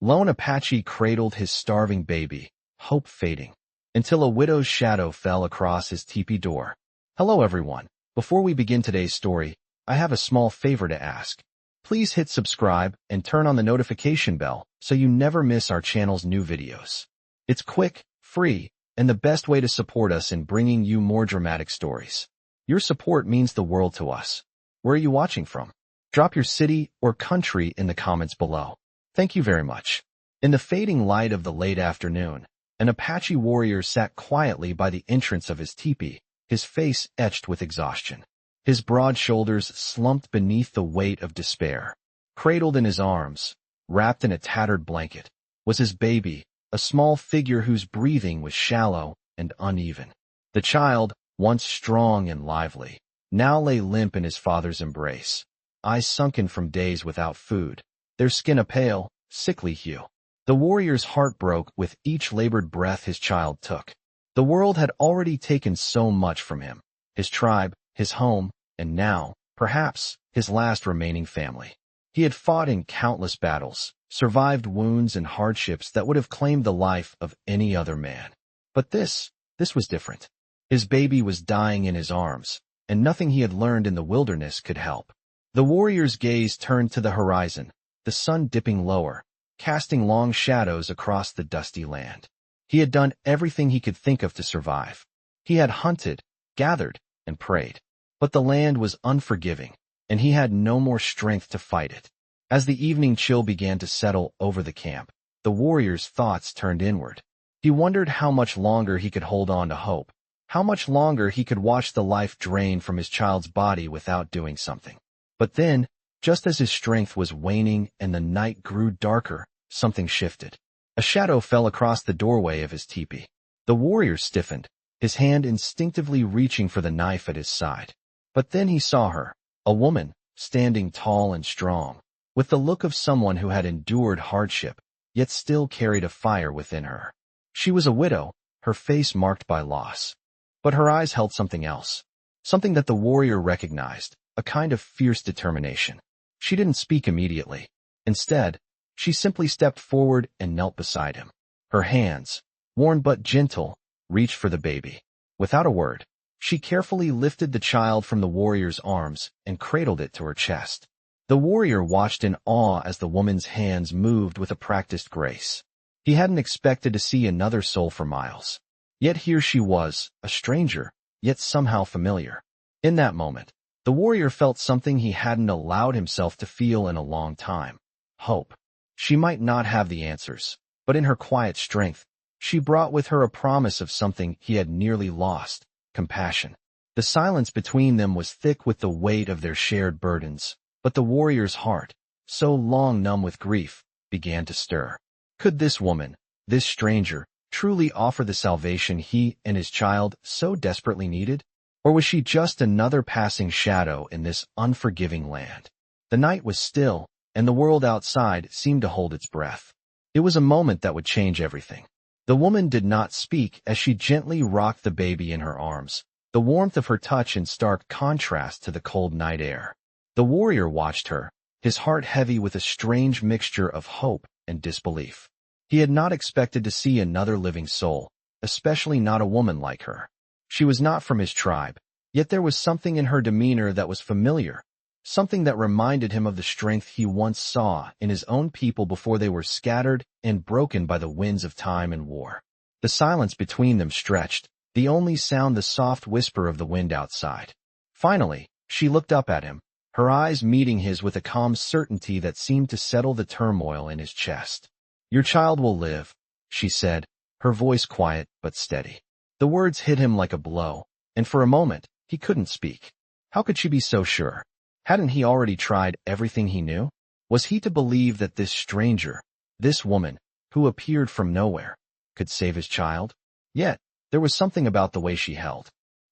Lone Apache cradled his starving baby, hope fading, until a widow's shadow fell across his teepee door. Hello everyone. Before we begin today's story, I have a small favor to ask. Please hit subscribe and turn on the notification bell so you never miss our channel's new videos. It's quick, free, and the best way to support us in bringing you more dramatic stories. Your support means the world to us. Where are you watching from? Drop your city or country in the comments below. Thank you very much. In the fading light of the late afternoon, an Apache warrior sat quietly by the entrance of his teepee, his face etched with exhaustion. His broad shoulders slumped beneath the weight of despair. Cradled in his arms, wrapped in a tattered blanket, was his baby, a small figure whose breathing was shallow and uneven. The child, once strong and lively, now lay limp in his father's embrace, eyes sunken from days without food, their skin a pale, sickly hue. The warrior's heart broke with each labored breath his child took. The world had already taken so much from him, his tribe, his home, and now, perhaps, his last remaining family. He had fought in countless battles, survived wounds and hardships that would have claimed the life of any other man. But this was different. His baby was dying in his arms, and nothing he had learned in the wilderness could help. The warrior's gaze turned to the horizon, the sun dipping lower, casting long shadows across the dusty land. He had done everything he could think of to survive. He had hunted, gathered, and prayed. But the land was unforgiving, and he had no more strength to fight it. As the evening chill began to settle over the camp, the warrior's thoughts turned inward. He wondered how much longer he could hold on to hope, how much longer he could watch the life drain from his child's body without doing something. But then, just as his strength was waning and the night grew darker, something shifted. A shadow fell across the doorway of his teepee. The warrior stiffened, his hand instinctively reaching for the knife at his side. But then he saw her, a woman, standing tall and strong, with the look of someone who had endured hardship, yet still carried a fire within her. She was a widow, her face marked by loss. But her eyes held something else, something that the warrior recognized, a kind of fierce determination. She didn't speak immediately. Instead, she simply stepped forward and knelt beside him. Her hands, worn but gentle, reached for the baby. Without a word, she carefully lifted the child from the warrior's arms and cradled it to her chest. The warrior watched in awe as the woman's hands moved with a practiced grace. He hadn't expected to see another soul for miles. Yet here she was, a stranger, yet somehow familiar. In that moment, the warrior felt something he hadn't allowed himself to feel in a long time. Hope. She might not have the answers, but in her quiet strength, she brought with her a promise of something he had nearly lost, compassion. The silence between them was thick with the weight of their shared burdens, but the warrior's heart, so long numb with grief, began to stir. Could this woman, this stranger, truly offer the salvation he and his child so desperately needed? Or was she just another passing shadow in this unforgiving land? The night was still, and the world outside seemed to hold its breath. It was a moment that would change everything. The woman did not speak as she gently rocked the baby in her arms, the warmth of her touch in stark contrast to the cold night air. The warrior watched her, his heart heavy with a strange mixture of hope and disbelief. He had not expected to see another living soul, especially not a woman like her. She was not from his tribe, yet there was something in her demeanor that was familiar, something that reminded him of the strength he once saw in his own people before they were scattered and broken by the winds of time and war. The silence between them stretched, the only sound the soft whisper of the wind outside. Finally, she looked up at him, her eyes meeting his with a calm certainty that seemed to settle the turmoil in his chest. "Your child will live," she said, her voice quiet but steady. The words hit him like a blow, and for a moment, he couldn't speak. How could she be so sure? Hadn't he already tried everything he knew? Was he to believe that this stranger, this woman, who appeared from nowhere, could save his child? Yet, there was something about the way she held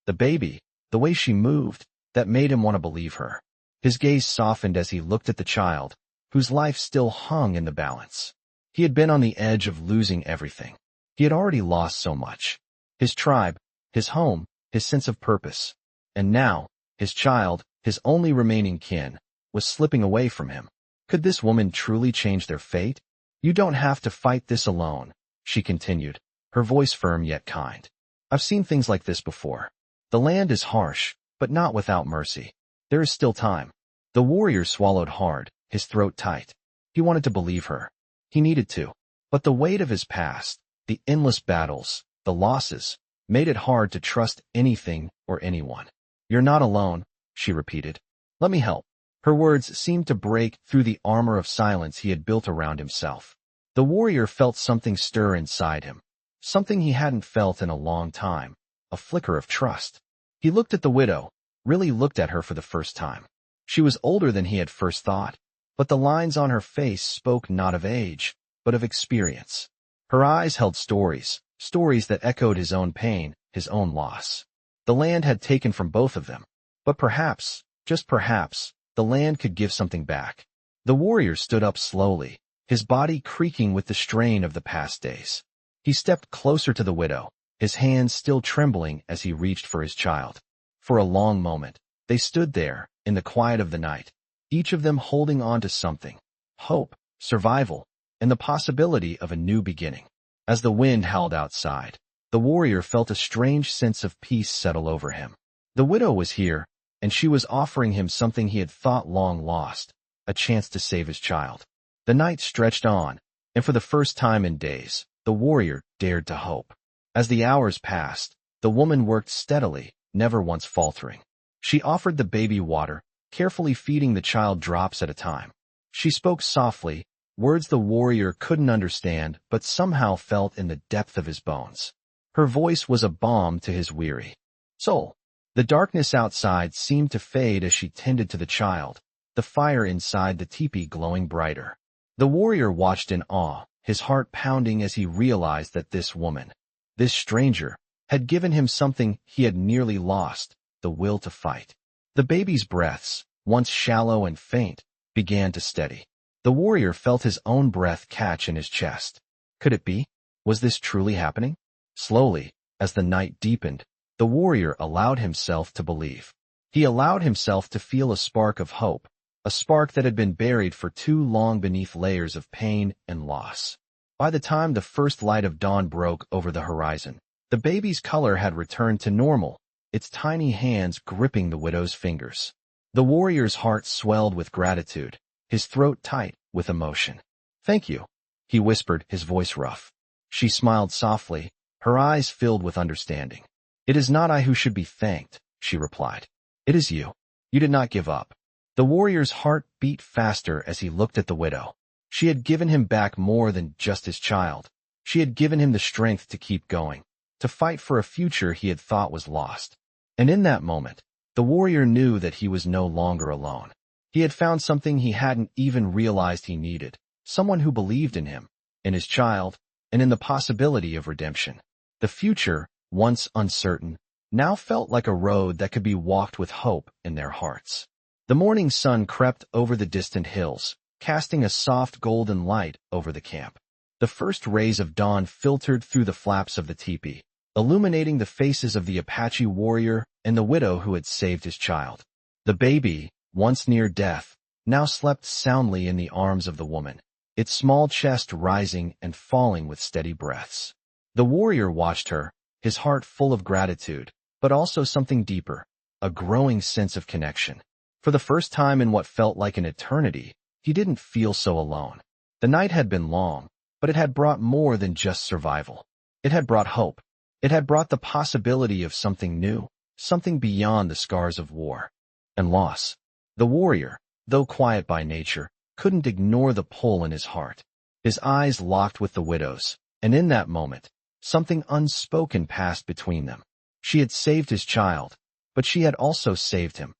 the baby, the way she moved, that made him want to believe her. His gaze softened as he looked at the child, whose life still hung in the balance. He had been on the edge of losing everything. He had already lost so much. His tribe, his home, his sense of purpose. And now, his child, his only remaining kin, was slipping away from him. Could this woman truly change their fate? You don't have to fight this alone, she continued, her voice firm yet kind. I've seen things like this before. The land is harsh, but not without mercy. There is still time. The warrior swallowed hard, his throat tight. He wanted to believe her. He needed to. But the weight of his past, the endless battles, the losses, made it hard to trust anything or anyone. You're not alone, she repeated. Let me help. Her words seemed to break through the armor of silence he had built around himself. The warrior felt something stir inside him, something he hadn't felt in a long time, a flicker of trust. He looked at the widow, really looked at her for the first time. She was older than he had first thought, but the lines on her face spoke not of age, but of experience. Her eyes held stories, stories that echoed his own pain, his own loss. The land had taken from both of them, but perhaps, just perhaps, the land could give something back. The warrior stood up slowly, his body creaking with the strain of the past days. He stepped closer to the widow, his hands still trembling as he reached for his child. For a long moment, they stood there, in the quiet of the night, each of them holding on to something: hope, survival, and the possibility of a new beginning. As the wind howled outside, the warrior felt a strange sense of peace settle over him. The widow was here, and she was offering him something he had thought long lost, a chance to save his child. The night stretched on, and for the first time in days, the warrior dared to hope. As the hours passed, the woman worked steadily, never once faltering. She offered the baby water, carefully feeding the child drops at a time. She spoke softly, words the warrior couldn't understand but somehow felt in the depth of his bones. Her voice was a balm to his weary soul. The darkness outside seemed to fade as she tended to the child, the fire inside the teepee glowing brighter. The warrior watched in awe, his heart pounding as he realized that this woman, this stranger, had given him something he had nearly lost: the will to fight. The baby's breaths, once shallow and faint, began to steady. The warrior felt his own breath catch in his chest. Could it be? Was this truly happening? Slowly, as the night deepened, the warrior allowed himself to believe. He allowed himself to feel a spark of hope, a spark that had been buried for too long beneath layers of pain and loss. By the time the first light of dawn broke over the horizon, the baby's color had returned to normal, its tiny hands gripping the widow's fingers. The warrior's heart swelled with gratitude, his throat tight with emotion. "Thank you," he whispered, his voice rough. She smiled softly, her eyes filled with understanding. "It is not I who should be thanked," she replied. "It is you. You did not give up." The warrior's heart beat faster as he looked at the widow. She had given him back more than just his child. She had given him the strength to keep going, to fight for a future he had thought was lost. And in that moment, the warrior knew that he was no longer alone. He had found something he hadn't even realized he needed, someone who believed in him, in his child, and in the possibility of redemption. The future, once uncertain, now felt like a road that could be walked with hope in their hearts. The morning sun crept over the distant hills, casting a soft golden light over the camp. The first rays of dawn filtered through the flaps of the teepee, illuminating the faces of the Apache warrior and the widow who had saved his child. The baby, once near death, now slept soundly in the arms of the woman, its small chest rising and falling with steady breaths. The warrior watched her, his heart full of gratitude, but also something deeper, a growing sense of connection. For the first time in what felt like an eternity, he didn't feel so alone. The night had been long, but it had brought more than just survival. It had brought hope. It had brought the possibility of something new, something beyond the scars of war and loss. The warrior, though quiet by nature, couldn't ignore the pull in his heart. His eyes locked with the widow's, and in that moment, something unspoken passed between them. She had saved his child, but she had also saved him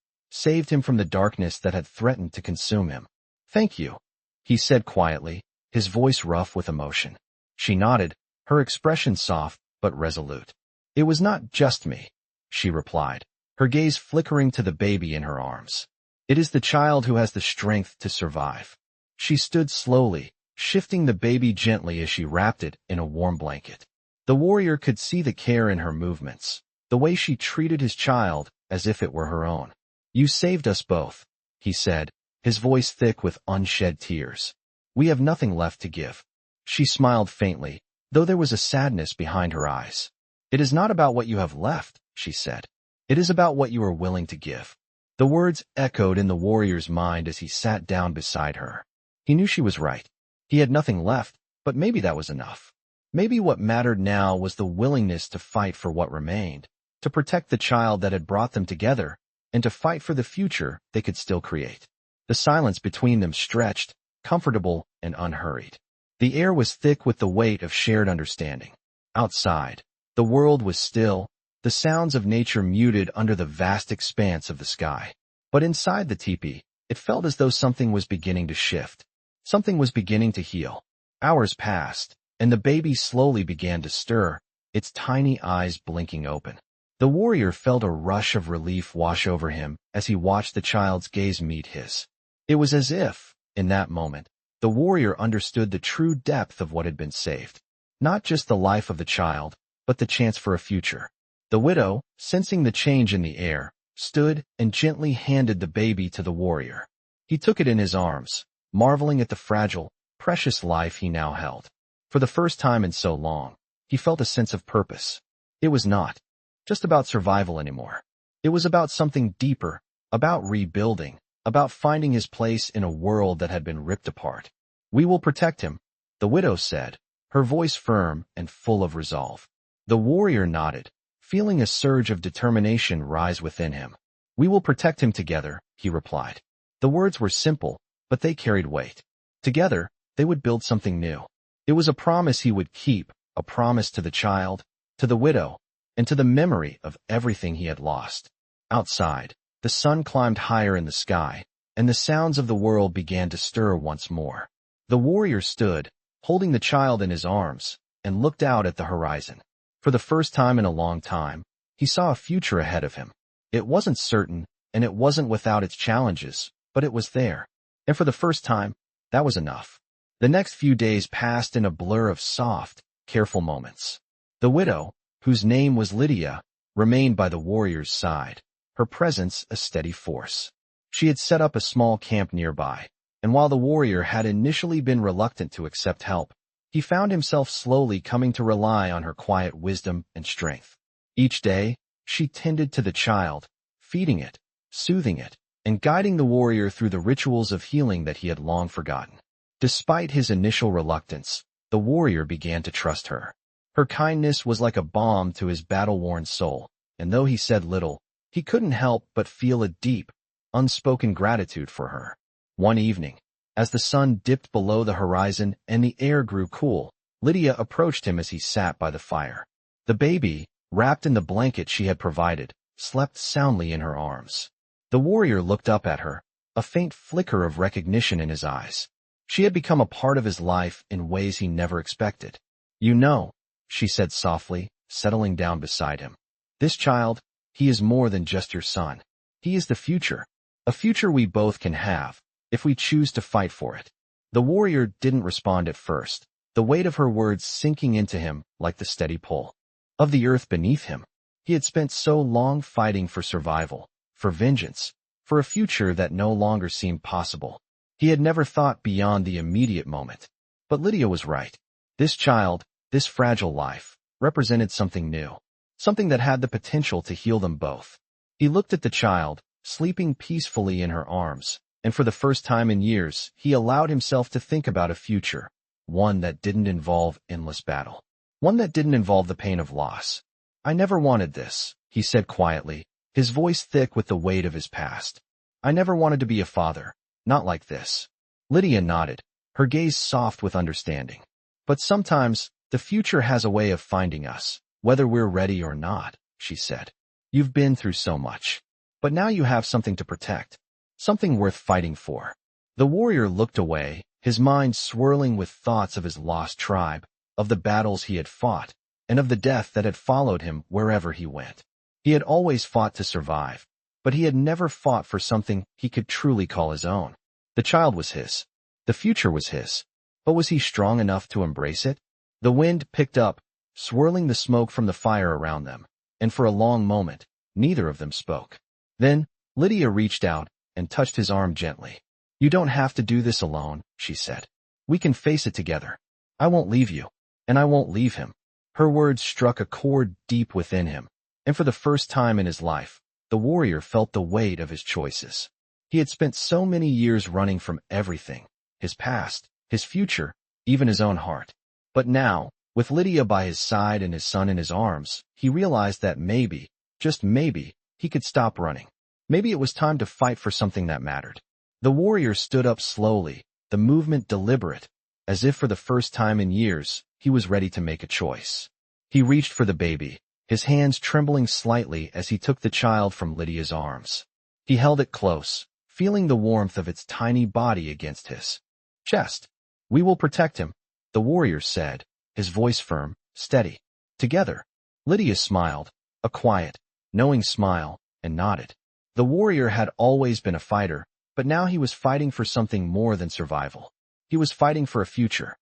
from the darkness that had threatened to consume him. "Thank you," he said quietly, his voice rough with emotion. She nodded, her expression soft but resolute. "It was not just me," she replied, her gaze flickering to the baby in her arms. "It is the child who has the strength to survive." She stood slowly, shifting the baby gently as she wrapped it in a warm blanket. The warrior could see the care in her movements, the way she treated his child as if it were her own. "You saved us both," he said, his voice thick with unshed tears. "We have nothing left to give." She smiled faintly, though there was a sadness behind her eyes. It is not about what you have left, she said. It is about what you are willing to give. The words echoed in the warrior's mind as he sat down beside her. He knew she was right. He had nothing left, but maybe that was enough. Maybe what mattered now was the willingness to fight for what remained, to protect the child that had brought them together, and to fight for the future they could still create. The silence between them stretched, comfortable and unhurried. The air was thick with the weight of shared understanding. Outside, the world was still, the sounds of nature muted under the vast expanse of the sky. But inside the teepee, it felt as though something was beginning to shift. Something was beginning to heal. Hours passed, and the baby slowly began to stir, its tiny eyes blinking open. The warrior felt a rush of relief wash over him as he watched the child's gaze meet his. It was as if, in that moment, the warrior understood the true depth of what had been saved. Not just the life of the child, but the chance for a future. The widow, sensing the change in the air, stood and gently handed the baby to the warrior. He took it in his arms, marveling at the fragile, precious life he now held. For the first time in so long, he felt a sense of purpose. It was not just about survival anymore. It was about something deeper, about rebuilding, about finding his place in a world that had been ripped apart. "We will protect him," the widow said, her voice firm and full of resolve. The warrior nodded, feeling a surge of determination rise within him. "We will protect him together," he replied. The words were simple, but they carried weight. Together, they would build something new. It was a promise he would keep, a promise to the child, to the widow, and to the memory of everything he had lost. Outside, the sun climbed higher in the sky, and the sounds of the world began to stir once more. The warrior stood, holding the child in his arms, and looked out at the horizon. For the first time in a long time, he saw a future ahead of him. It wasn't certain, and it wasn't without its challenges, but it was there. And for the first time, that was enough. The next few days passed in a blur of soft, careful moments. The widow, whose name was Lydia, remained by the warrior's side, her presence a steady force. She had set up a small camp nearby, and while the warrior had initially been reluctant to accept help, he found himself slowly coming to rely on her quiet wisdom and strength. Each day, she tended to the child, feeding it, soothing it, and guiding the warrior through the rituals of healing that he had long forgotten. Despite his initial reluctance, the warrior began to trust her. Her kindness was like a balm to his battle-worn soul, and though he said little, he couldn't help but feel a deep, unspoken gratitude for her. One evening, as the sun dipped below the horizon and the air grew cool, Lydia approached him as he sat by the fire. The baby, wrapped in the blanket she had provided, slept soundly in her arms. The warrior looked up at her, a faint flicker of recognition in his eyes. She had become a part of his life in ways he never expected. "You know," she said softly, settling down beside him. "This child, he is more than just your son. He is the future, a future we both can have, if we choose to fight for it." The warrior didn't respond at first, the weight of her words sinking into him like the steady pull of the earth beneath him. He had spent so long fighting for survival, for vengeance, for a future that no longer seemed possible. He had never thought beyond the immediate moment. But Lydia was right. This child, this fragile life, represented something new, something that had the potential to heal them both. He looked at the child, sleeping peacefully in her arms, and for the first time in years, he allowed himself to think about a future, one that didn't involve endless battle, one that didn't involve the pain of loss. "I never wanted this," he said quietly, his voice thick with the weight of his past. "I never wanted to be a father, not like this." Lydia nodded, her gaze soft with understanding. "But sometimes, the future has a way of finding us, whether we're ready or not," she said. "You've been through so much. But now you have something to protect, something worth fighting for." The warrior looked away, his mind swirling with thoughts of his lost tribe, of the battles he had fought, and of the death that had followed him wherever he went. He had always fought to survive, but he had never fought for something he could truly call his own. The child was his. The future was his. But was he strong enough to embrace it? The wind picked up, swirling the smoke from the fire around them, and for a long moment, neither of them spoke. Then, Lydia reached out and touched his arm gently. "You don't have to do this alone," she said. "We can face it together." I won't leave you, and I won't leave him. Her words struck a chord deep within him, and for the first time in his life, the warrior felt the weight of his choices. He had spent so many years running from everything, his past, his future, even his own heart. But now, with Lydia by his side and his son in his arms, he realized that maybe, just maybe, he could stop running. Maybe it was time to fight for something that mattered. The warrior stood up slowly, the movement deliberate, as if for the first time in years, he was ready to make a choice. He reached for the baby, his hands trembling slightly as he took the child from Lydia's arms. He held it close, feeling the warmth of its tiny body against his chest. We will protect him, the warrior said, his voice firm, steady. Together. Lydia smiled, a quiet, knowing smile, and nodded. The warrior had always been a fighter, but now he was fighting for something more than survival. He was fighting for a future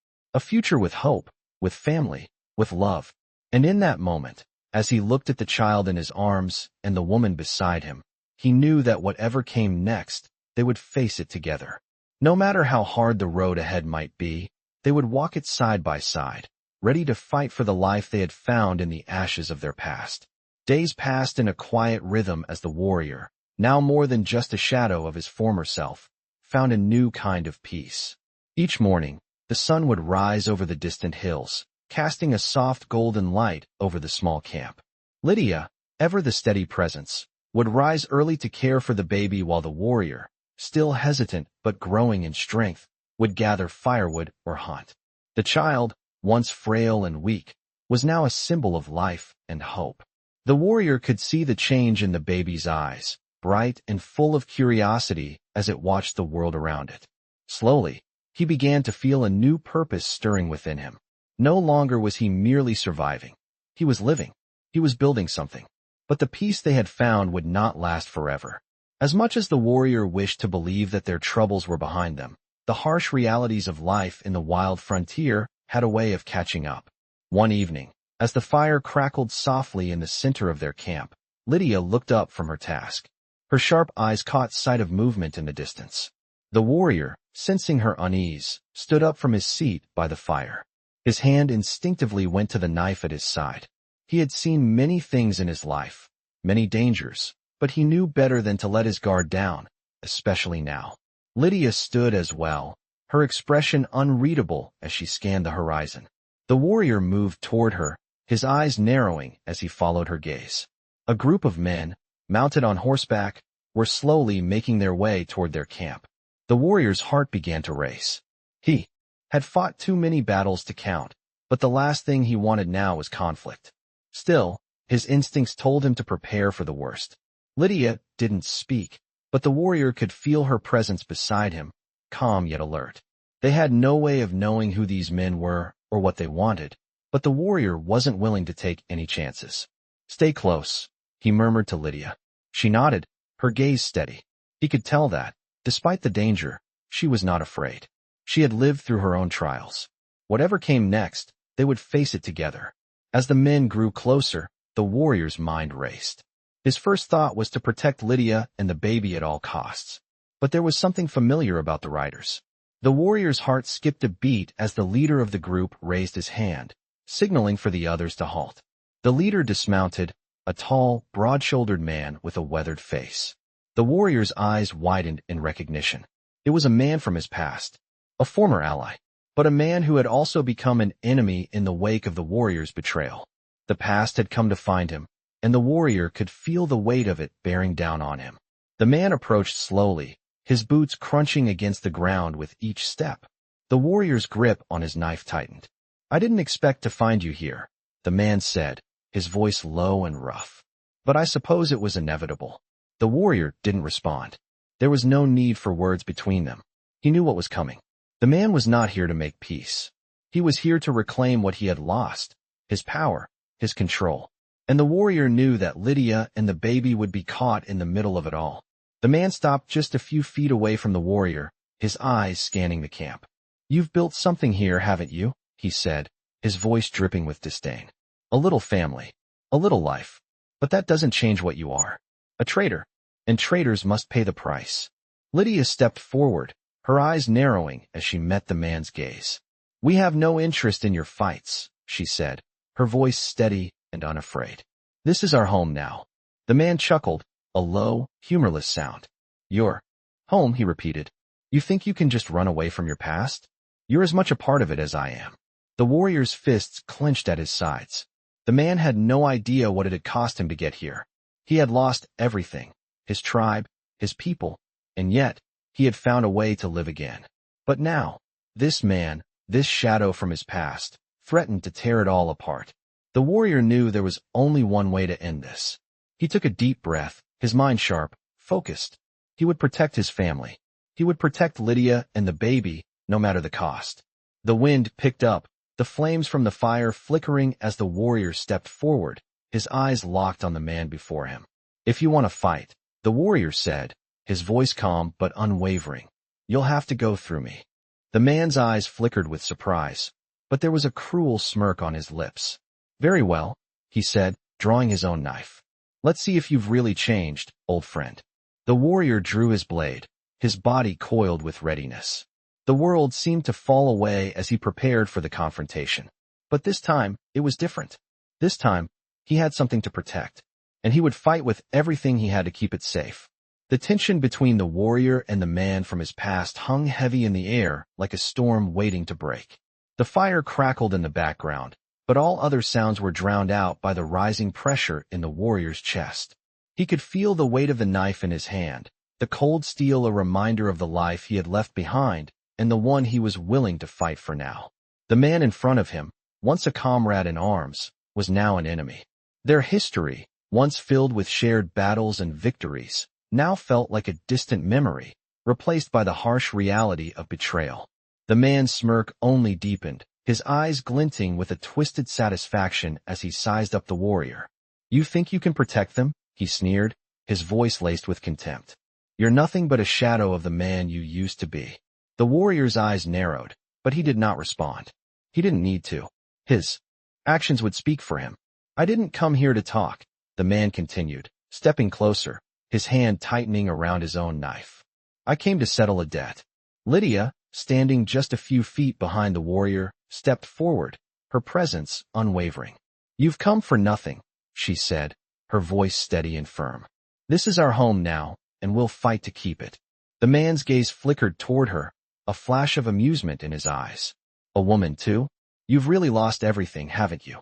with hope, with family, with love. And in that moment, as he looked at the child in his arms and the woman beside him, he knew that whatever came next, they would face it together. No matter how hard the road ahead might be, they would walk it side by side, ready to fight for the life they had found in the ashes of their past. Days passed in a quiet rhythm as the warrior, now more than just a shadow of his former self, found a new kind of peace. Each morning, the sun would rise over the distant hills, casting a soft golden light over the small camp. Lydia, ever the steady presence, would rise early to care for the baby while the warrior, still hesitant but growing in strength, would gather firewood or hunt. The child, once frail and weak, was now a symbol of life and hope. The warrior could see the change in the baby's eyes, bright and full of curiosity as it watched the world around it. Slowly, he began to feel a new purpose stirring within him. No longer was he merely surviving. He was living. He was building something. But the peace they had found would not last forever. As much as the warrior wished to believe that their troubles were behind them, the harsh realities of life in the wild frontier had a way of catching up. One evening, as the fire crackled softly in the center of their camp, Lydia looked up from her task. Her sharp eyes caught sight of movement in the distance. The warrior, sensing her unease, stood up from his seat by the fire. His hand instinctively went to the knife at his side. He had seen many things in his life, many dangers, but he knew better than to let his guard down, especially now. Lydia stood as well, her expression unreadable as she scanned the horizon. The warrior moved toward her, his eyes narrowing as he followed her gaze. A group of men, mounted on horseback, were slowly making their way toward their camp. The warrior's heart began to race. He had fought too many battles to count, but the last thing he wanted now was conflict. Still, his instincts told him to prepare for the worst. Lydia didn't speak, but the warrior could feel her presence beside him, calm yet alert. They had no way of knowing who these men were or what they wanted, but the warrior wasn't willing to take any chances. Stay close, he murmured to Lydia. She nodded, her gaze steady. He could tell that, despite the danger, she was not afraid. She had lived through her own trials. Whatever came next, they would face it together. As the men grew closer, the warrior's mind raced. His first thought was to protect Lydia and the baby at all costs. But there was something familiar about the riders. The warrior's heart skipped a beat as the leader of the group raised his hand, signaling for the others to halt. The leader dismounted, a tall, broad-shouldered man with a weathered face. The warrior's eyes widened in recognition. It was a man from his past, a former ally, but a man who had also become an enemy in the wake of the warrior's betrayal. The past had come to find him, and the warrior could feel the weight of it bearing down on him. The man approached slowly, his boots crunching against the ground with each step. The warrior's grip on his knife tightened. I didn't expect to find you here, the man said, his voice low and rough. But I suppose it was inevitable. The warrior didn't respond. There was no need for words between them. He knew what was coming. The man was not here to make peace. He was here to reclaim what he had lost, his power, his control. And the warrior knew that Lydia and the baby would be caught in the middle of it all. The man stopped just a few feet away from the warrior, his eyes scanning the camp. You've built something here, haven't you? He said, his voice dripping with disdain. A little family, a little life. But that doesn't change what you are. A traitor. And traitors must pay the price. Lydia stepped forward, her eyes narrowing as she met the man's gaze. "We have no interest in your fights," she said, her voice steady and unafraid. "This is our home now." The man chuckled, a low, humorless sound. "Your home," he repeated. "You think you can just run away from your past? You're as much a part of it as I am." The warrior's fists clenched at his sides. The man had no idea what it had cost him to get here. He had lost everything, his tribe, his people, and yet he had found a way to live again. But now, this man, this shadow from his past, threatened to tear it all apart. The warrior knew there was only one way to end this. He took a deep breath, his mind sharp, focused. He would protect his family. He would protect Lydia and the baby, no matter the cost. The wind picked up, the flames from the fire flickering as the warrior stepped forward, his eyes locked on the man before him. "If you want to fight," the warrior said, his voice calm but unwavering, "you'll have to go through me." The man's eyes flickered with surprise, but there was a cruel smirk on his lips. "Very well," he said, drawing his own knife. "Let's see if you've really changed, old friend." The warrior drew his blade, his body coiled with readiness. The world seemed to fall away as he prepared for the confrontation. But this time, it was different. This time, he had something to protect, and he would fight with everything he had to keep it safe. The tension between the warrior and the man from his past hung heavy in the air like a storm waiting to break. The fire crackled in the background, but all other sounds were drowned out by the rising pressure in the warrior's chest. He could feel the weight of the knife in his hand, the cold steel a reminder of the life he had left behind and the one he was willing to fight for now. The man in front of him, once a comrade in arms, was now an enemy. Their history, once filled with shared battles and victories, now felt like a distant memory, replaced by the harsh reality of betrayal. The man's smirk only deepened, his eyes glinting with a twisted satisfaction as he sized up the warrior. "You think you can protect them?" he sneered, his voice laced with contempt. "You're nothing but a shadow of the man you used to be." The warrior's eyes narrowed, but he did not respond. He didn't need to. His actions would speak for him. "I didn't come here to talk," the man continued, stepping closer, his hand tightening around his own knife. "I came to settle a debt." Lydia, standing just a few feet behind the warrior, stepped forward, her presence unwavering. "You've come for nothing," she said, her voice steady and firm. "This is our home now, and we'll fight to keep it." The man's gaze flickered toward her, a flash of amusement in his eyes. "A woman, too? You've really lost everything, haven't you?"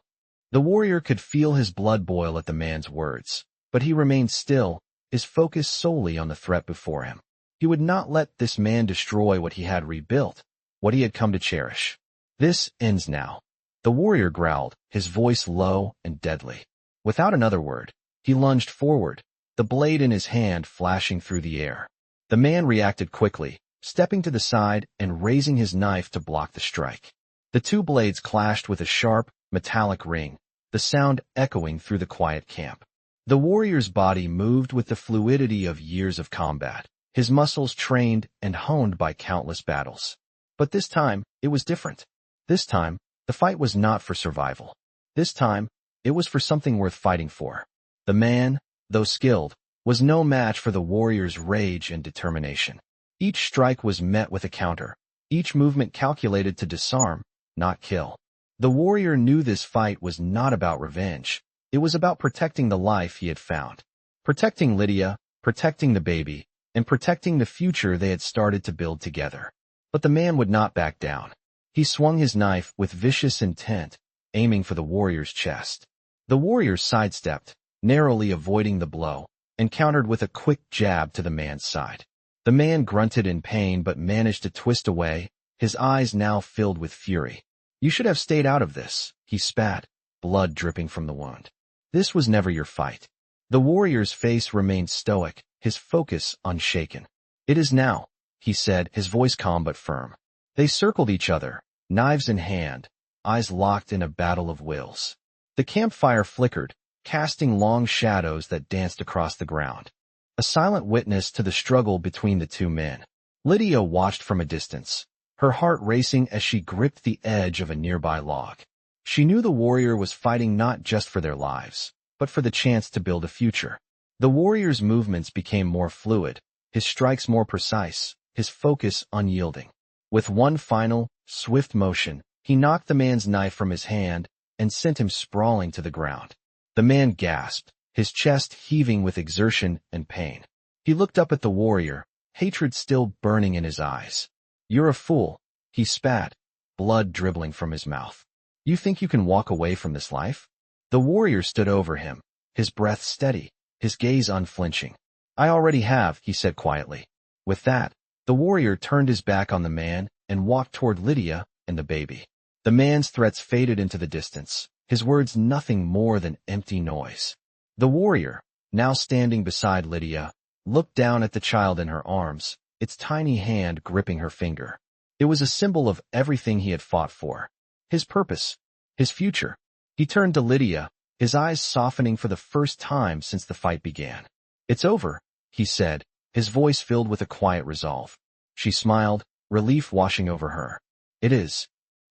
The warrior could feel his blood boil at the man's words, but he remained still, his focus solely on the threat before him. He would not let this man destroy what he had rebuilt, what he had come to cherish. "This ends now," the warrior growled, his voice low and deadly. Without another word, he lunged forward, the blade in his hand flashing through the air. The man reacted quickly, stepping to the side and raising his knife to block the strike. The two blades clashed with a sharp, metallic ring, the sound echoing through the quiet camp. The warrior's body moved with the fluidity of years of combat, his muscles trained and honed by countless battles. But this time, it was different. This time, the fight was not for survival. This time, it was for something worth fighting for. The man, though skilled, was no match for the warrior's rage and determination. Each strike was met with a counter, each movement calculated to disarm, not kill. The warrior knew this fight was not about revenge. It was about protecting the life he had found. Protecting Lydia, protecting the baby, and protecting the future they had started to build together. But the man would not back down. He swung his knife with vicious intent, aiming for the warrior's chest. The warrior sidestepped, narrowly avoiding the blow, and countered with a quick jab to the man's side. The man grunted in pain but managed to twist away, his eyes now filled with fury. "You should have stayed out of this," he spat, blood dripping from the wound. "This was never your fight." The warrior's face remained stoic, his focus unshaken. "It is now," he said, his voice calm but firm. They circled each other, knives in hand, eyes locked in a battle of wills. The campfire flickered, casting long shadows that danced across the ground. A silent witness to the struggle between the two men. Lydia watched from a distance, her heart racing as she gripped the edge of a nearby log. She knew the warrior was fighting not just for their lives, but for the chance to build a future. The warrior's movements became more fluid, his strikes more precise, his focus unyielding. With one final, swift motion, He knocked the man's knife from his hand and sent him sprawling to the ground. The man gasped, his chest heaving with exertion and pain. He looked up at the warrior, hatred still burning in his eyes. "You're a fool," he spat, blood dribbling from his mouth. "You think you can walk away from this life?" The warrior stood over him, his breath steady, his gaze unflinching. "I already have," he said quietly. With that, the warrior turned his back on the man and walked toward Lydia and the baby. The man's threats faded into the distance, his words nothing more than empty noise. The warrior, now standing beside Lydia, looked down at the child in her arms, its tiny hand gripping her finger. It was a symbol of everything he had fought for. His purpose, his future. He turned to Lydia, his eyes softening for the first time since the fight began. "It's over," he said, his voice filled with a quiet resolve. She smiled, relief washing over her. "It is."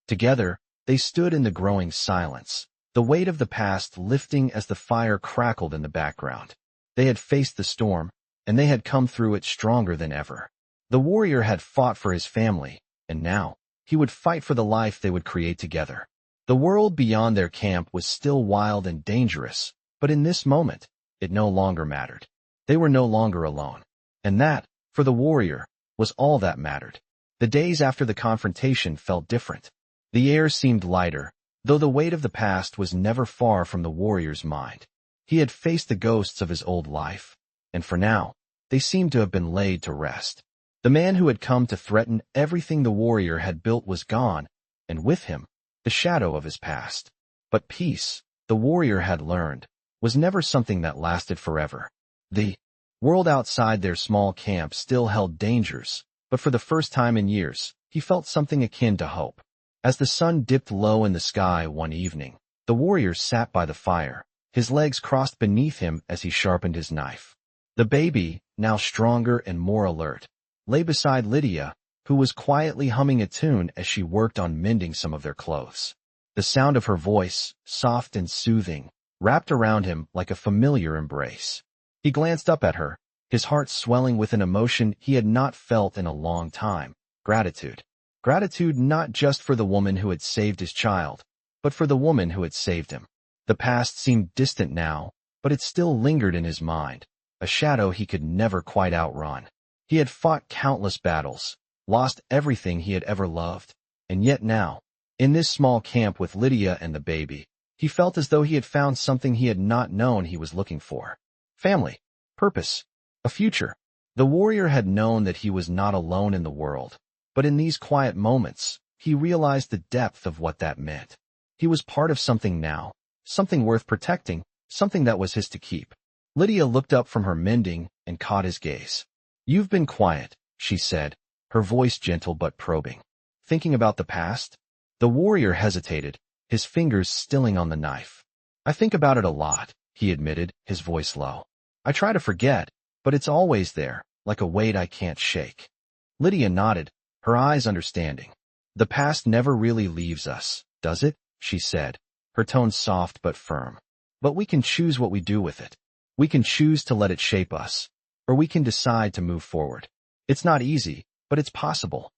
Together, they stood in the growing silence, the weight of the past lifting as the fire crackled in the background. They had faced the storm, and they had come through it stronger than ever. The warrior had fought for his family, and now, he would fight for the life they would create together. The world beyond their camp was still wild and dangerous, but in this moment, it no longer mattered. They were no longer alone. And that, for the warrior, was all that mattered. The days after the confrontation felt different. The air seemed lighter, though the weight of the past was never far from the warrior's mind. He had faced the ghosts of his old life, and for now, they seemed to have been laid to rest. The man who had come to threaten everything the warrior had built was gone, and with him, the shadow of his past. But peace, the warrior had learned, was never something that lasted forever. The world outside their small camp still held dangers, but for the first time in years, he felt something akin to hope. As the sun dipped low in the sky one evening, the warrior sat by the fire, his legs crossed beneath him as he sharpened his knife. The baby, now stronger and more alert, lay beside Lydia, who was quietly humming a tune as she worked on mending some of their clothes. The sound of her voice, soft and soothing, wrapped around him like a familiar embrace. He glanced up at her, his heart swelling with an emotion he had not felt in a long time: gratitude. Gratitude not just for the woman who had saved his child, but for the woman who had saved him. The past seemed distant now, but it still lingered in his mind, a shadow he could never quite outrun. He had fought countless battles, lost everything he had ever loved, and yet now, in this small camp with Lydia and the baby, he felt as though he had found something he had not known he was looking for. Family, purpose, a future. The warrior had known that he was not alone in the world, but in these quiet moments, he realized the depth of what that meant. He was part of something now, something worth protecting, something that was his to keep. Lydia looked up from her mending and caught his gaze. "You've been quiet," she said, her voice gentle but probing. "Thinking about the past?" The warrior hesitated, his fingers stilling on the knife. "I think about it a lot," he admitted, his voice low. "I try to forget, but it's always there, like a weight I can't shake." Lydia nodded, her eyes understanding. "The past never really leaves us, does it?" she said, her tone soft but firm. "But we can choose what we do with it. We can choose to let it shape us, or we can decide to move forward. It's not easy, but it's possible."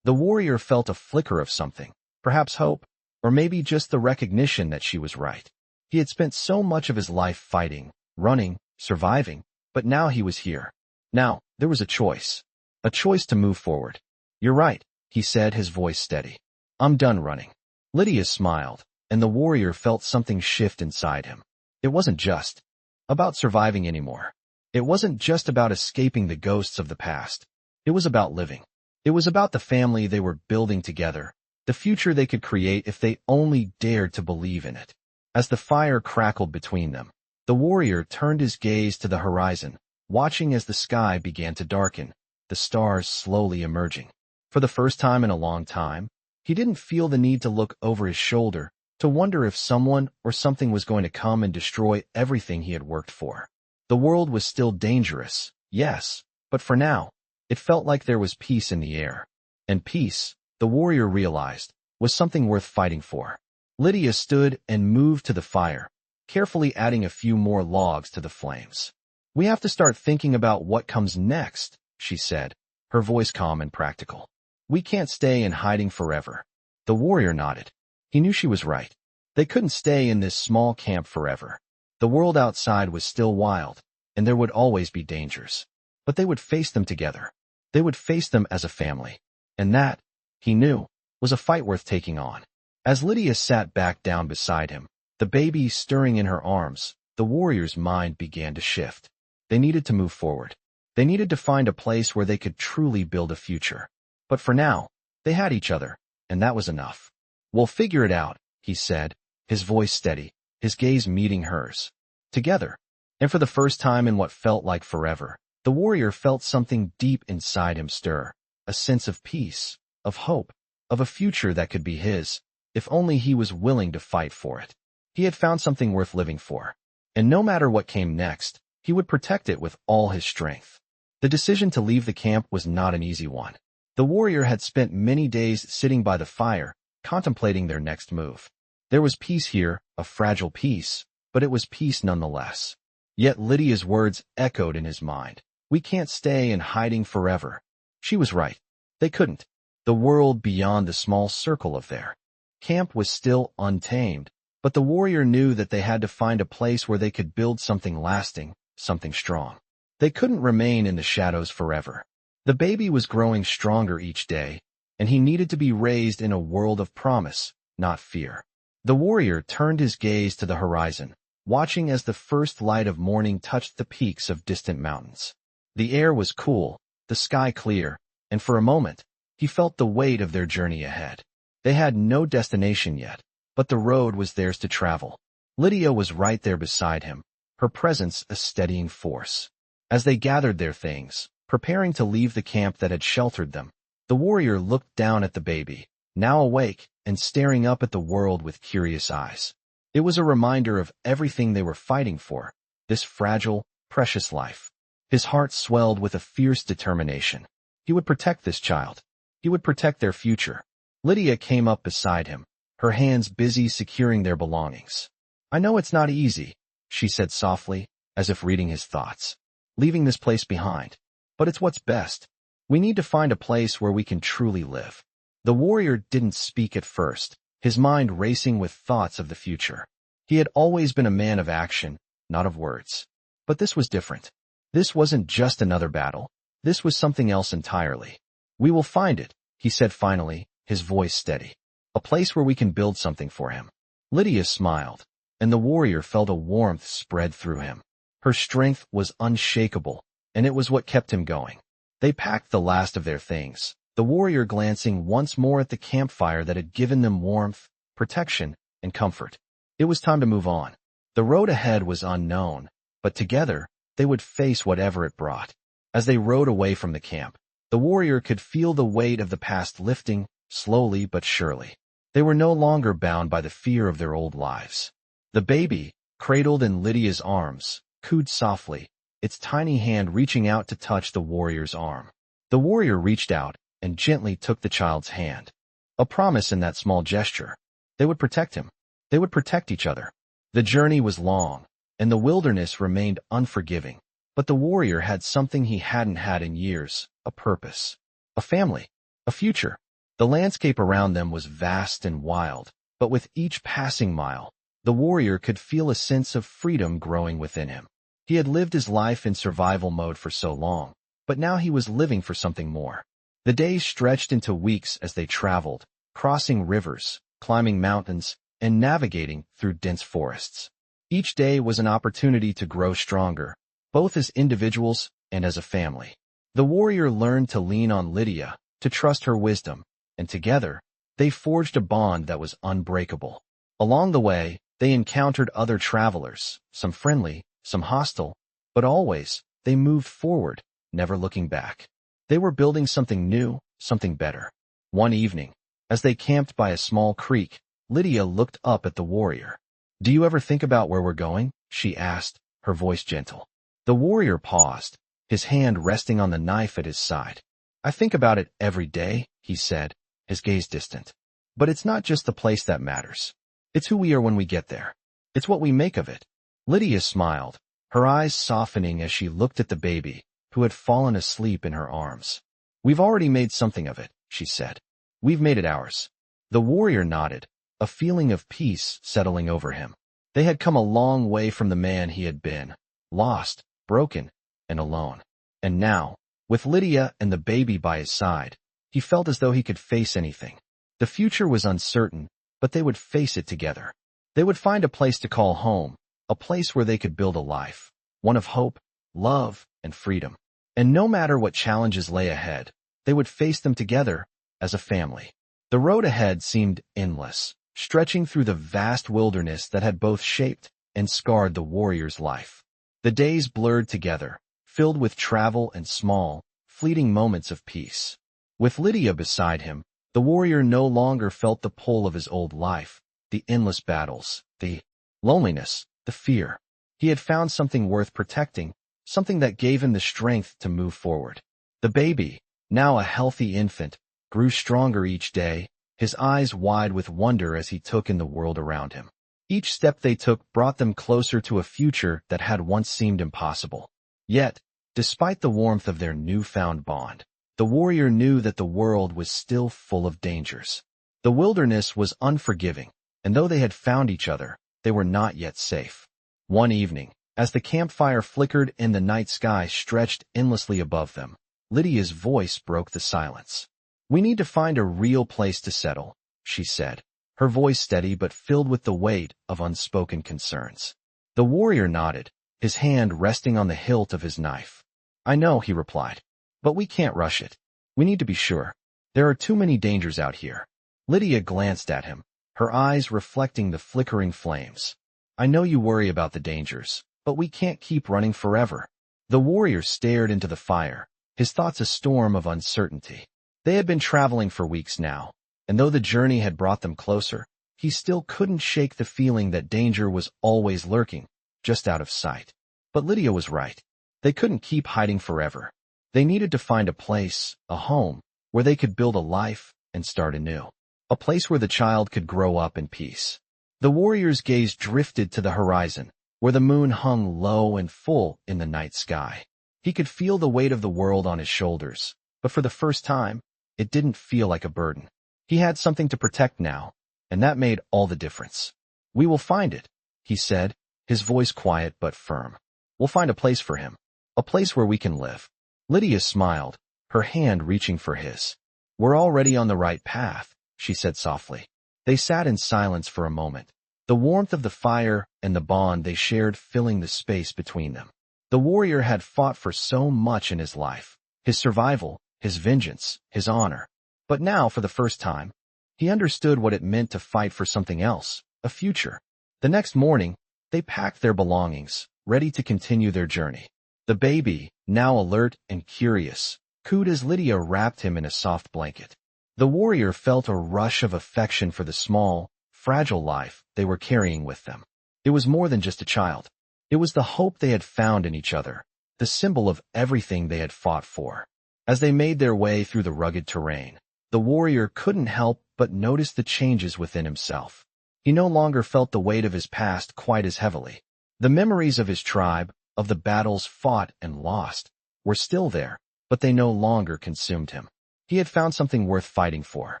The warrior felt a flicker of something, perhaps hope, or maybe just the recognition that she was right. He had spent so much of his life fighting, running, surviving, but now he was here. Now, there was a choice to move forward. "You're right," he said, his voice steady. "I'm done running." Lydia smiled, and the warrior felt something shift inside him. It wasn't just about surviving anymore. It wasn't just about escaping the ghosts of the past. It was about living. It was about the family they were building together, the future they could create if they only dared to believe in it. As the fire crackled between them, the warrior turned his gaze to the horizon, watching as the sky began to darken, the stars slowly emerging. For the first time in a long time, he didn't feel the need to look over his shoulder, to wonder if someone or something was going to come and destroy everything he had worked for. The world was still dangerous, yes, but for now, it felt like there was peace in the air. And peace, the warrior realized, was something worth fighting for. Lydia stood and moved to the fire, carefully adding a few more logs to the flames. "We have to start thinking about what comes next," she said, her voice calm and practical. "We can't stay in hiding forever. The warrior nodded. He knew she was right. They couldn't stay in this small camp forever. The world outside was still wild, and there would always be dangers. But they would face them together. They would face them as a family. And that, he knew, was a fight worth taking on. As Lydia sat back down beside him, the baby stirring in her arms, the warrior's mind began to shift. They needed to move forward. They needed to find a place where they could truly build a future. But for now, they had each other, and that was enough. "We'll figure it out," he said, his voice steady, his gaze meeting hers. Together. And for the first time in what felt like forever, the warrior felt something deep inside him stir, a sense of peace, of hope, of a future that could be his, if only he was willing to fight for it. He had found something worth living for. And no matter what came next, he would protect it with all his strength. The decision to leave the camp was not an easy one. The warrior had spent many days sitting by the fire, contemplating their next move. There was peace here, a fragile peace, but it was peace nonetheless. Yet Lydia's words echoed in his mind. "We can't stay in hiding forever." She was right. They couldn't. The world beyond the small circle of their camp was still untamed, but the warrior knew that they had to find a place where they could build something lasting, something strong. They couldn't remain in the shadows forever. The baby was growing stronger each day, and he needed to be raised in a world of promise, not fear. The warrior turned his gaze to the horizon, watching as the first light of morning touched the peaks of distant mountains. The air was cool, the sky clear, and for a moment, he felt the weight of their journey ahead. They had no destination yet, but the road was theirs to travel. Lydia was right there beside him, her presence a steadying force. As they gathered their things, preparing to leave the camp that had sheltered them, the warrior looked down at the baby, now awake and staring up at the world with curious eyes. It was a reminder of everything they were fighting for, this fragile, precious life. His heart swelled with a fierce determination. He would protect this child. He would protect their future. Lydia came up beside him, her hands busy securing their belongings. "I know it's not easy," she said softly, as if reading his thoughts. "Leaving this place behind. But it's what's best. We need to find a place where we can truly live." The warrior didn't speak at first, his mind racing with thoughts of the future. He had always been a man of action, not of words. But this was different. This wasn't just another battle. This was something else entirely. "We will find it," he said finally, his voice steady. "A place where we can build something for him." Lydia smiled, and the warrior felt a warmth spread through him. Her strength was unshakable, and it was what kept him going. They packed the last of their things, the warrior glancing once more at the campfire that had given them warmth, protection, and comfort. It was time to move on. The road ahead was unknown, but together, they would face whatever it brought. As they rode away from the camp, the warrior could feel the weight of the past lifting, slowly but surely. They were no longer bound by the fear of their old lives. The baby, cradled in Lydia's arms, cooed softly, its tiny hand reaching out to touch the warrior's arm. The warrior reached out and gently took the child's hand. A promise in that small gesture. They would protect him. They would protect each other. The journey was long, and the wilderness remained unforgiving. But the warrior had something he hadn't had in years, a purpose, a family, a future. The landscape around them was vast and wild, but with each passing mile, the warrior could feel a sense of freedom growing within him. He had lived his life in survival mode for so long, but now he was living for something more. The days stretched into weeks as they traveled, crossing rivers, climbing mountains, and navigating through dense forests. Each day was an opportunity to grow stronger, both as individuals and as a family. The warrior learned to lean on Lydia, to trust her wisdom, and together, they forged a bond that was unbreakable. Along the way, they encountered other travelers, some friendly, some hostile, but always, they moved forward, never looking back. They were building something new, something better. One evening, as they camped by a small creek, Lydia looked up at the warrior. "Do you ever think about where we're going?" she asked, her voice gentle. The warrior paused, his hand resting on the knife at his side. "I think about it every day," he said, his gaze distant. "But it's not just the place that matters. It's who we are when we get there. It's what we make of it." Lydia smiled, her eyes softening as she looked at the baby, who had fallen asleep in her arms. "We've already made something of it," she said. "We've made it ours." The warrior nodded, a feeling of peace settling over him. They had come a long way from the man he had been, lost, broken, and alone. And now, with Lydia and the baby by his side, he felt as though he could face anything. The future was uncertain, but they would face it together. They would find a place to call home, a place where they could build a life, one of hope, love, and freedom. And no matter what challenges lay ahead, they would face them together as a family. The road ahead seemed endless, stretching through the vast wilderness that had both shaped and scarred the warrior's life. The days blurred together, filled with travel and small, fleeting moments of peace. With Lydia beside him, the warrior no longer felt the pull of his old life, the endless battles, the loneliness, the fear. He had found something worth protecting, something that gave him the strength to move forward. The baby, now a healthy infant, grew stronger each day, his eyes wide with wonder as he took in the world around him. Each step they took brought them closer to a future that had once seemed impossible. Yet, despite the warmth of their newfound bond, the warrior knew that the world was still full of dangers. The wilderness was unforgiving, and though they had found each other, they were not yet safe. One evening, as the campfire flickered and the night sky stretched endlessly above them, Lydia's voice broke the silence. "We need to find a real place to settle," she said, her voice steady but filled with the weight of unspoken concerns. The warrior nodded, his hand resting on the hilt of his knife. "I know," he replied, "but we can't rush it. We need to be sure. There are too many dangers out here." Lydia glanced at him, her eyes reflecting the flickering flames. "I know you worry about the dangers, but we can't keep running forever." The warrior stared into the fire, his thoughts a storm of uncertainty. They had been traveling for weeks now, and though the journey had brought them closer, he still couldn't shake the feeling that danger was always lurking, just out of sight. But Lydia was right. They couldn't keep hiding forever. They needed to find a place, a home, where they could build a life and start anew. A place where the child could grow up in peace. The warrior's gaze drifted to the horizon, where the moon hung low and full in the night sky. He could feel the weight of the world on his shoulders, but for the first time, it didn't feel like a burden. He had something to protect now, and that made all the difference. "We will find it," he said, his voice quiet but firm. "We'll find a place for him, a place where we can live." Lydia smiled, her hand reaching for his. "We're already on the right path," she said softly. They sat in silence for a moment, the warmth of the fire and the bond they shared filling the space between them. The warrior had fought for so much in his life, his survival, his vengeance, his honor. But now, for the first time, he understood what it meant to fight for something else, a future. The next morning, they packed their belongings, ready to continue their journey. The baby, now alert and curious, cooed as Lydia wrapped him in a soft blanket. The warrior felt a rush of affection for the small, fragile life they were carrying with them. It was more than just a child. It was the hope they had found in each other, the symbol of everything they had fought for. As they made their way through the rugged terrain, the warrior couldn't help but notice the changes within himself. He no longer felt the weight of his past quite as heavily. The memories of his tribe, of the battles fought and lost, were still there, but they no longer consumed him. He had found something worth fighting for.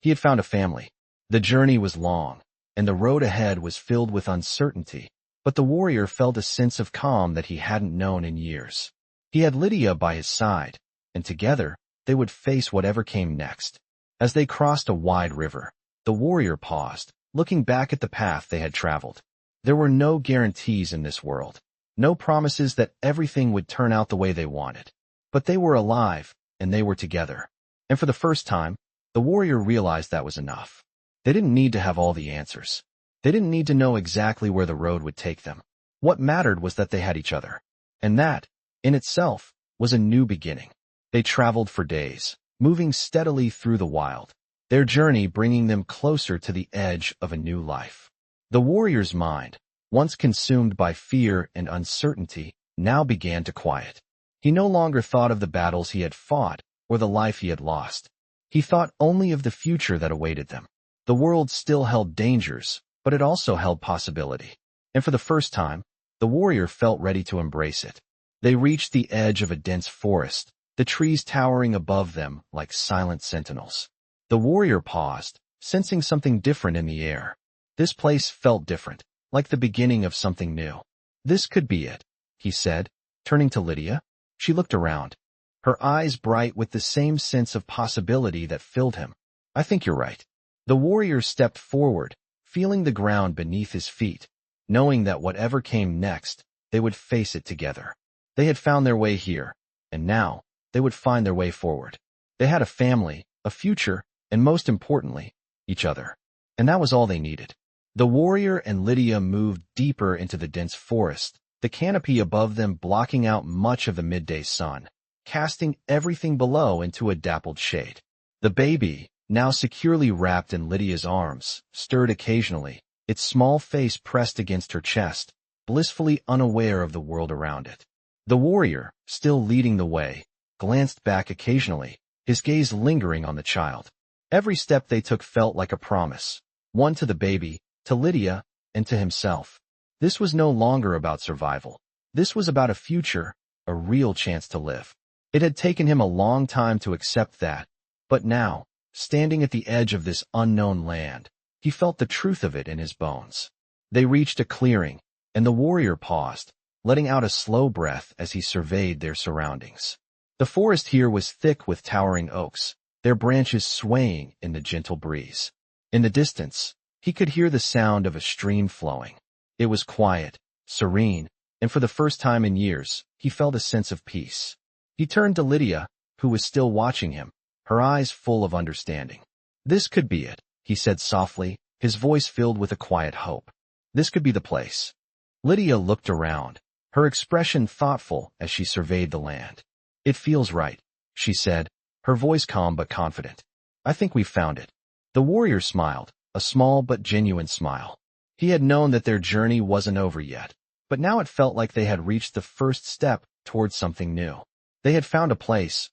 He had found a family. The journey was long, and the road ahead was filled with uncertainty, but the warrior felt a sense of calm that he hadn't known in years. He had Lydia by his side, and together they would face whatever came next. As they crossed a wide river, the warrior paused, looking back at the path they had traveled. There were no guarantees in this world, no promises that everything would turn out the way they wanted. But they were alive, and they were together. And for the first time, the warrior realized that was enough. They didn't need to have all the answers. They didn't need to know exactly where the road would take them. What mattered was that they had each other. And that, in itself, was a new beginning. They traveled for days, moving steadily through the wild, their journey bringing them closer to the edge of a new life. The warrior's mind, once consumed by fear and uncertainty, now began to quiet. He no longer thought of the battles he had fought or the life he had lost. He thought only of the future that awaited them. The world still held dangers, but it also held possibility. And for the first time, the warrior felt ready to embrace it. They reached the edge of a dense forest, the trees towering above them like silent sentinels. The warrior paused, sensing something different in the air. This place felt different, like the beginning of something new. "This could be it," he said, turning to Lydia. She looked around, her eyes bright with the same sense of possibility that filled him. "I think you're right." The warrior stepped forward, feeling the ground beneath his feet, knowing that whatever came next, they would face it together. They had found their way here, and now they would find their way forward. They had a family, a future, and most importantly, each other. And that was all they needed. The warrior and Lydia moved deeper into the dense forest, the canopy above them blocking out much of the midday sun, casting everything below into a dappled shade. The baby, now securely wrapped in Lydia's arms, stirred occasionally, its small face pressed against her chest, blissfully unaware of the world around it. The warrior, still leading the way, glanced back occasionally, his gaze lingering on the child. Every step they took felt like a promise, one to the baby, to Lydia, and to himself. This was no longer about survival. This was about a future, a real chance to live. It had taken him a long time to accept that, but now, standing at the edge of this unknown land, he felt the truth of it in his bones. They reached a clearing, and the warrior paused, letting out a slow breath as he surveyed their surroundings. The forest here was thick with towering oaks, their branches swaying in the gentle breeze. In the distance, he could hear the sound of a stream flowing. It was quiet, serene, and for the first time in years, he felt a sense of peace. He turned to Lydia, who was still watching him, her eyes full of understanding. "This could be it," he said softly, his voice filled with a quiet hope. "This could be the place." Lydia looked around, her expression thoughtful as she surveyed the land. "It feels right," she said, her voice calm but confident. "I think we've found it." The warrior smiled, a small but genuine smile. He had known that their journey wasn't over yet, but now it felt like they had reached the first step towards something new. They had found a place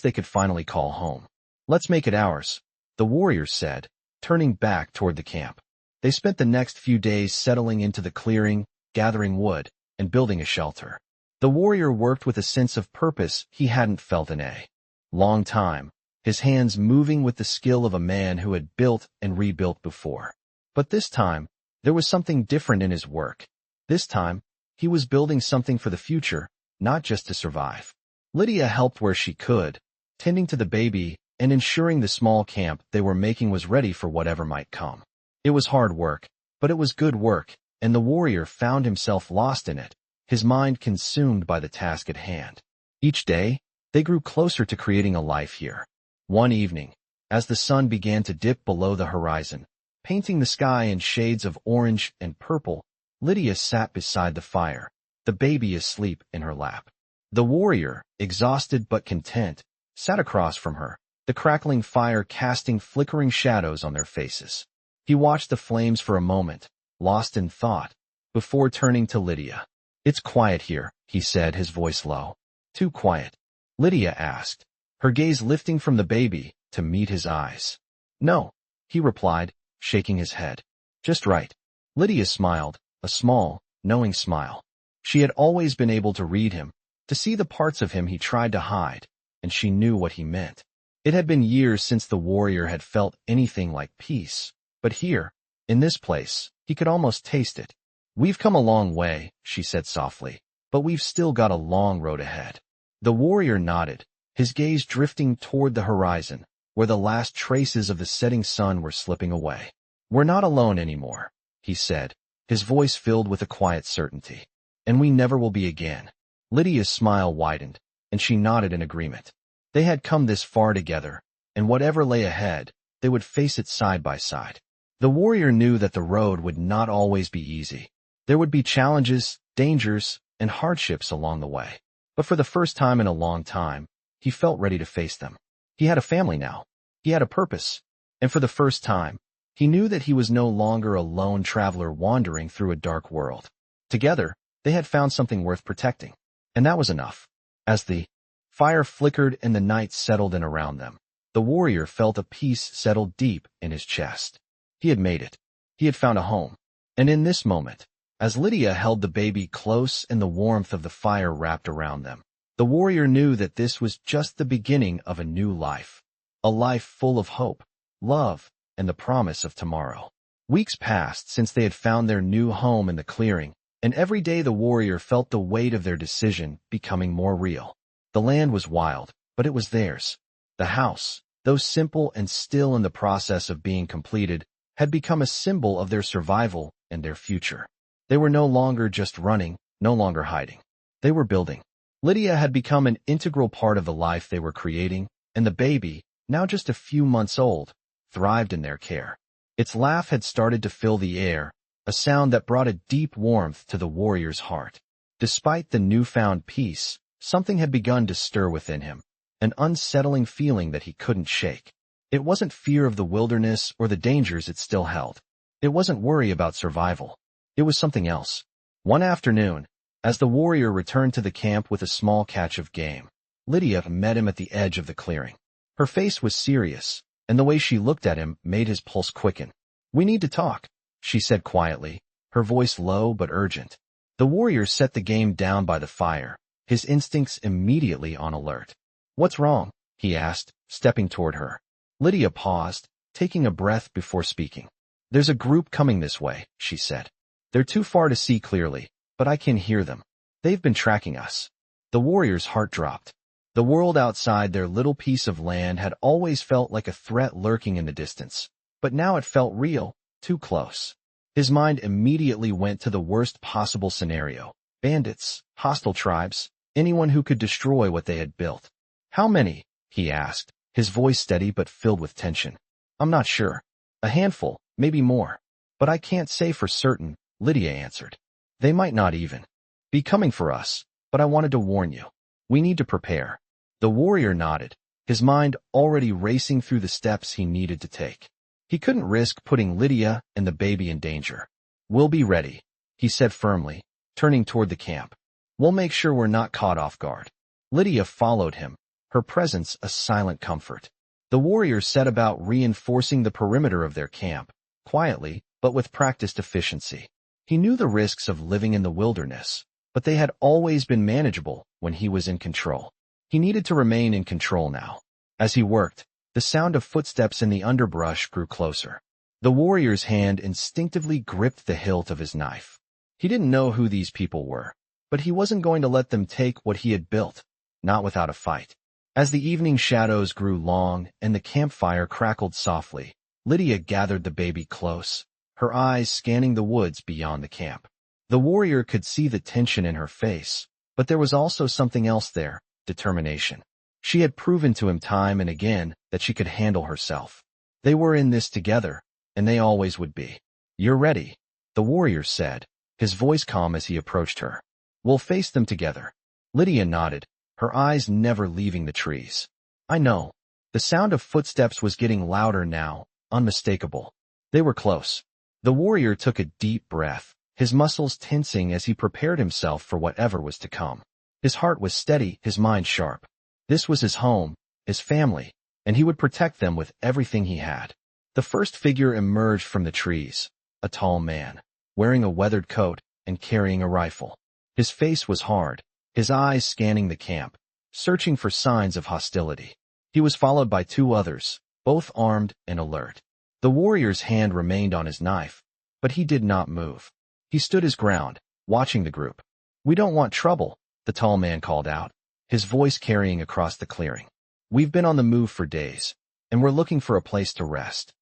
they could finally call home. "Let's make it ours," the warrior said, turning back toward the camp. They spent the next few days settling into the clearing, gathering wood, and building a shelter. The warrior worked with a sense of purpose he hadn't felt in a long time, his hands moving with the skill of a man who had built and rebuilt before. But this time, there was something different in his work. This time, he was building something for the future, not just to survive. Lydia helped where she could, tending to the baby and ensuring the small camp they were making was ready for whatever might come. It was hard work, but it was good work, and the warrior found himself lost in it, his mind consumed by the task at hand. Each day, they grew closer to creating a life here. One evening, as the sun began to dip below the horizon, painting the sky in shades of orange and purple, Lydia sat beside the fire, the baby asleep in her lap. The warrior, exhausted but content, sat across from her, the crackling fire casting flickering shadows on their faces. He watched the flames for a moment, lost in thought, before turning to Lydia. "It's quiet here," he said, his voice low. "Too quiet?" Lydia asked, her gaze lifting from the baby to meet his eyes. "No," he replied, shaking his head. "Just right." Lydia smiled, a small, knowing smile. She had always been able to read him, to see the parts of him he tried to hide, and she knew what he meant. It had been years since the warrior had felt anything like peace, but here, in this place, he could almost taste it. "We've come a long way," she said softly, "but we've still got a long road ahead." The warrior nodded, his gaze drifting toward the horizon, where the last traces of the setting sun were slipping away. "We're not alone anymore," he said, his voice filled with a quiet certainty. "And we never will be again." Lydia's smile widened, and she nodded in agreement. They had come this far together, and whatever lay ahead, they would face it side by side. The warrior knew that the road would not always be easy. There would be challenges, dangers, and hardships along the way. But for the first time in a long time, he felt ready to face them. He had a family now. He had a purpose. And for the first time, he knew that he was no longer a lone traveler wandering through a dark world. Together, they had found something worth protecting. And that was enough. As the fire flickered and the night settled in around them, the warrior felt a peace settle deep in his chest. He had made it. He had found a home. And in this moment, as Lydia held the baby close and the warmth of the fire wrapped around them, the warrior knew that this was just the beginning of a new life. A life full of hope, love, and the promise of tomorrow. Weeks passed since they had found their new home in the clearing, and every day the warrior felt the weight of their decision becoming more real. The land was wild, but it was theirs. The house, though simple and still in the process of being completed, had become a symbol of their survival and their future. They were no longer just running, no longer hiding. They were building. Lydia had become an integral part of the life they were creating, and the baby, now just a few months old, thrived in their care. Its laugh had started to fill the air, a sound that brought a deep warmth to the warrior's heart. Despite the newfound peace, something had begun to stir within him, an unsettling feeling that he couldn't shake. It wasn't fear of the wilderness or the dangers it still held. It wasn't worry about survival. It was something else. One afternoon, as the warrior returned to the camp with a small catch of game, Lydia met him at the edge of the clearing. Her face was serious, and the way she looked at him made his pulse quicken. "We need to talk," she said quietly, her voice low but urgent. The warrior set the game down by the fire, his instincts immediately on alert. "What's wrong?" he asked, stepping toward her. Lydia paused, taking a breath before speaking. "There's a group coming this way," she said. "They're too far to see clearly, but I can hear them. They've been tracking us." The warrior's heart dropped. The world outside their little piece of land had always felt like a threat lurking in the distance, but now it felt real, too close. His mind immediately went to the worst possible scenario: bandits, hostile tribes, anyone who could destroy what they had built. "How many?" he asked, his voice steady but filled with tension. "I'm not sure. A handful, maybe more. But I can't say for certain," Lydia answered. "They might not even be coming for us, but I wanted to warn you. We need to prepare." The warrior nodded, his mind already racing through the steps he needed to take. He couldn't risk putting Lydia and the baby in danger. "We'll be ready," he said firmly, turning toward the camp. "We'll make sure we're not caught off guard." Lydia followed him, her presence a silent comfort. The warrior set about reinforcing the perimeter of their camp, quietly but with practiced efficiency. He knew the risks of living in the wilderness, but they had always been manageable when he was in control. He needed to remain in control now. As he worked, the sound of footsteps in the underbrush grew closer. The warrior's hand instinctively gripped the hilt of his knife. He didn't know who these people were, but he wasn't going to let them take what he had built, not without a fight. As the evening shadows grew long and the campfire crackled softly, Lydia gathered the baby close, her eyes scanning the woods beyond the camp. The warrior could see the tension in her face, but there was also something else there: determination. She had proven to him time and again that she could handle herself. They were in this together, and they always would be. "You're ready," the warrior said, his voice calm as he approached her. "We'll face them together." Lydia nodded, her eyes never leaving the trees. "I know." The sound of footsteps was getting louder now, unmistakable. They were close. The warrior took a deep breath, his muscles tensing as he prepared himself for whatever was to come. His heart was steady, his mind sharp. This was his home, his family, and he would protect them with everything he had. The first figure emerged from the trees, a tall man, wearing a weathered coat and carrying a rifle. His face was hard, his eyes scanning the camp, searching for signs of hostility. He was followed by two others, both armed and alert. The warrior's hand remained on his knife, but he did not move. He stood his ground, watching the group. "We don't want trouble," the tall man called out, his voice carrying across the clearing. "We've been on the move for days, and we're looking for a place to rest."